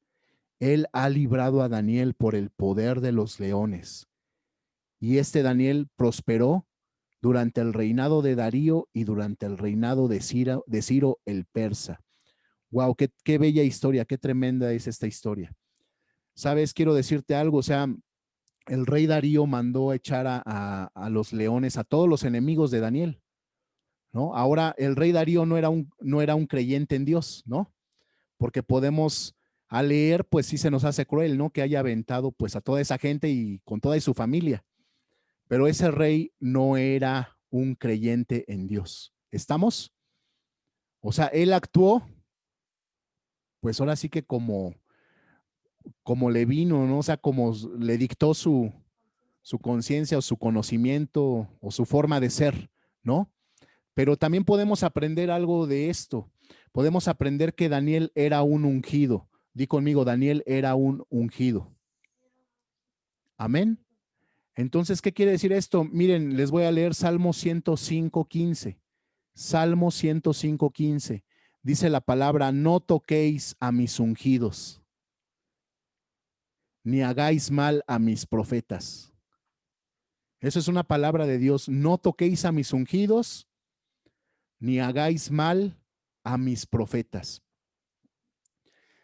Él ha librado a Daniel por el poder de los leones. Y este Daniel prosperó durante el reinado de Darío y durante el reinado de Ciro el persa. Wow, qué bella historia, qué tremenda es esta historia. Sabes, quiero decirte algo, o sea, el rey Darío mandó echar a los leones, a todos los enemigos de Daniel, ¿no? Ahora, el rey Darío no era un creyente en Dios, ¿no? Porque podemos, al leer, pues sí se nos hace cruel, ¿no? Que haya aventado pues a toda esa gente y con toda su familia. Pero ese rey no era un creyente en Dios, ¿Estamos? O sea, él actuó, pues ahora sí que como le vino, ¿no? O sea, como le dictó su conciencia o su conocimiento o su forma de ser, ¿no? Pero también podemos aprender algo de esto. Podemos aprender que Daniel era un ungido. Di conmigo, Daniel era un ungido. Amén. Entonces, ¿qué quiere decir esto? Miren, les voy a leer Salmo 105:15. Salmo 105:15. Dice la palabra, no toquéis a mis ungidos, ni hagáis mal a mis profetas. Eso es una palabra de Dios. No toquéis a mis ungidos, ni hagáis mal a mis profetas.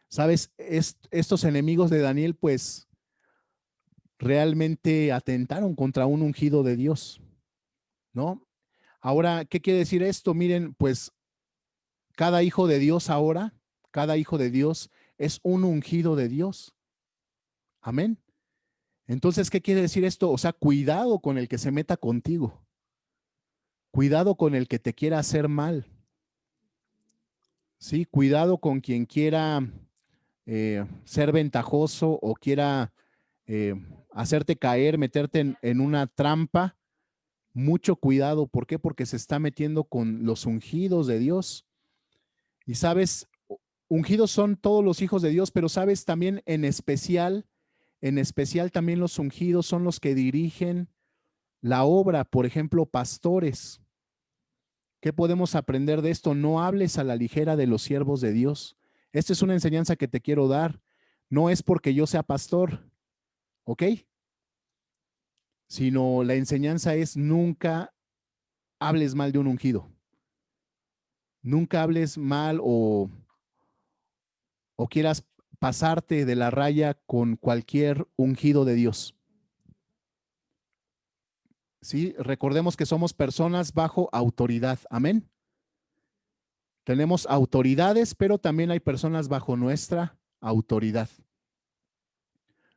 ¿Sabes? Estos enemigos de Daniel, pues, realmente atentaron contra un ungido de Dios, ¿no? Ahora, ¿qué quiere decir esto? Miren, pues, cada hijo de Dios ahora, cada hijo de Dios es un ungido de Dios. Amén. Entonces, ¿qué quiere decir esto? O sea, cuidado con el que se meta contigo. Cuidado con el que te quiera hacer mal. Sí, cuidado con quien quiera ser ventajoso o quiera eh, hacerte caer, meterte en una trampa. Mucho cuidado. ¿Por qué? Porque se está metiendo con los ungidos de Dios. Y sabes, ungidos son todos los hijos de Dios, pero sabes también en especial también los ungidos son los que dirigen la obra, por ejemplo, pastores. ¿Qué podemos aprender de esto? No hables a la ligera de los siervos de Dios. Esta es una enseñanza que te quiero dar. No es porque yo sea pastor, ¿ok? Sino la enseñanza es nunca hables mal de un ungido. Nunca hables mal o quieras pasarte de la raya con cualquier ungido de Dios. ¿Sí? Recordemos que somos personas bajo autoridad. Amén. Tenemos autoridades, pero también hay personas bajo nuestra autoridad.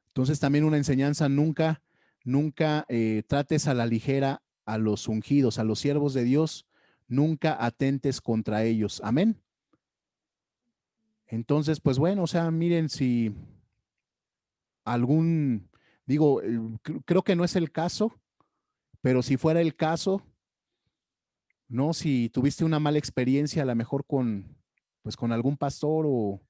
Entonces también una enseñanza, nunca trates a la ligera a los ungidos, a los siervos de Dios, nunca atentes contra ellos. Amén. Entonces, pues bueno, o sea, miren si algún, digo, creo que no es el caso, pero si fuera el caso, ¿no? Si tuviste una mala experiencia, a lo mejor pues con algún pastor o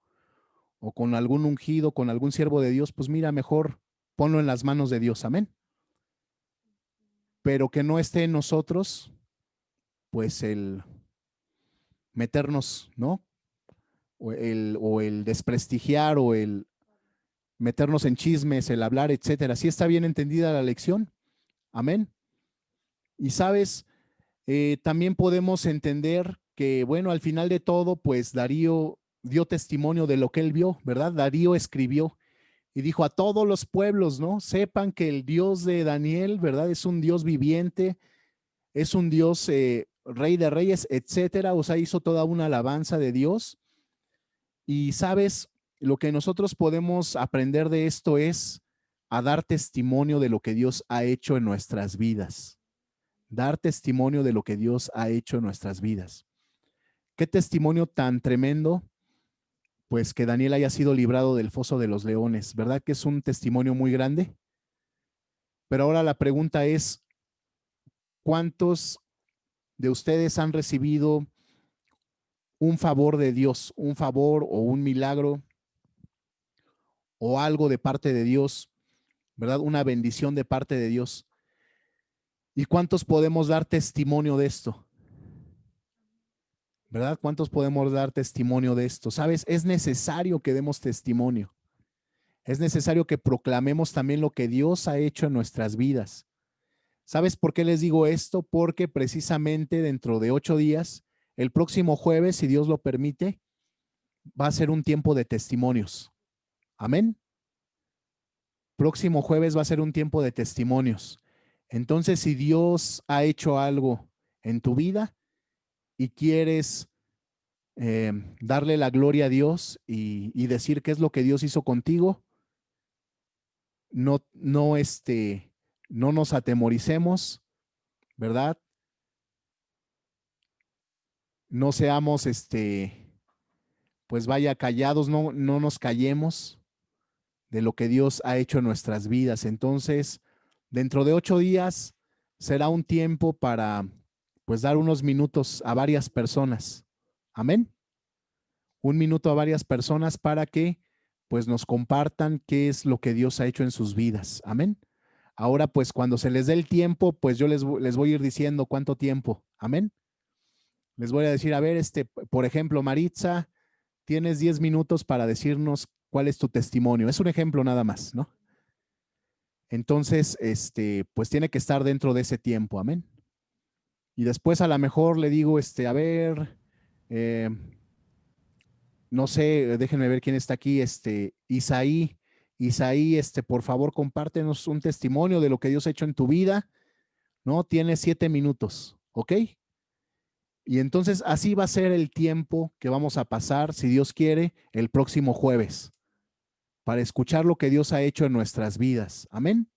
con algún ungido, con algún siervo de Dios, pues mira, mejor ponlo en las manos de Dios, amén. Pero que no esté en nosotros, pues el meternos, ¿no? O el desprestigiar o el meternos en chismes, el hablar, etcétera. ¿Sí está bien entendida la lección? Amén. Y sabes, también podemos entender que, bueno, al final de todo, pues Darío dio testimonio de lo que él vio, ¿verdad? Darío escribió y dijo a todos los pueblos, ¿no? Sepan que el Dios de Daniel, ¿verdad? Es un Dios viviente, es un Dios rey de reyes, etcétera. O sea, hizo toda una alabanza de Dios. Y sabes, lo que nosotros podemos aprender de esto es a dar testimonio de lo que Dios ha hecho en nuestras vidas. Dar testimonio de lo que Dios ha hecho en nuestras vidas. Qué testimonio tan tremendo, pues que Daniel haya sido librado del foso de los leones, ¿verdad? Que es un testimonio muy grande. Pero ahora la pregunta es, ¿cuántos de ustedes han recibido un favor de Dios, un favor o un milagro o algo de parte de Dios, ¿verdad? Una bendición de parte de Dios? ¿Y cuántos podemos dar testimonio de esto? ¿Verdad? ¿Cuántos podemos dar testimonio de esto? ¿Sabes? Es necesario que demos testimonio. Es necesario que proclamemos también lo que Dios ha hecho en nuestras vidas. ¿Sabes por qué les digo esto? Porque precisamente dentro de 8 días, el próximo jueves, si Dios lo permite, va a ser un tiempo de testimonios. Amén. Próximo jueves va a ser un tiempo de testimonios. Entonces, si Dios ha hecho algo en tu vida y quieres darle la gloria a Dios y decir qué es lo que Dios hizo contigo, no nos atemoricemos, ¿verdad? no seamos, pues vaya, callados, no nos callemos de lo que Dios ha hecho en nuestras vidas. Entonces, dentro de 8 días será un tiempo para, pues, dar unos minutos a varias personas. Amén. Un minuto a varias personas para que, pues, nos compartan qué es lo que Dios ha hecho en sus vidas. Amén. Ahora, pues, cuando se les dé el tiempo, pues yo les voy a ir diciendo cuánto tiempo. Amén. Les voy a decir, a ver, por ejemplo, Maritza, tienes 10 minutos para decirnos cuál es tu testimonio. Es un ejemplo nada más, ¿no? Entonces, pues tiene que estar dentro de ese tiempo, amén. Y después a lo mejor le digo, a ver, no sé, déjenme ver quién está aquí, Isaí, por favor, compártenos un testimonio de lo que Dios ha hecho en tu vida, ¿no? Tienes 7 minutos, ¿ok? Y entonces así va a ser el tiempo que vamos a pasar, si Dios quiere, el próximo jueves, para escuchar lo que Dios ha hecho en nuestras vidas. Amén.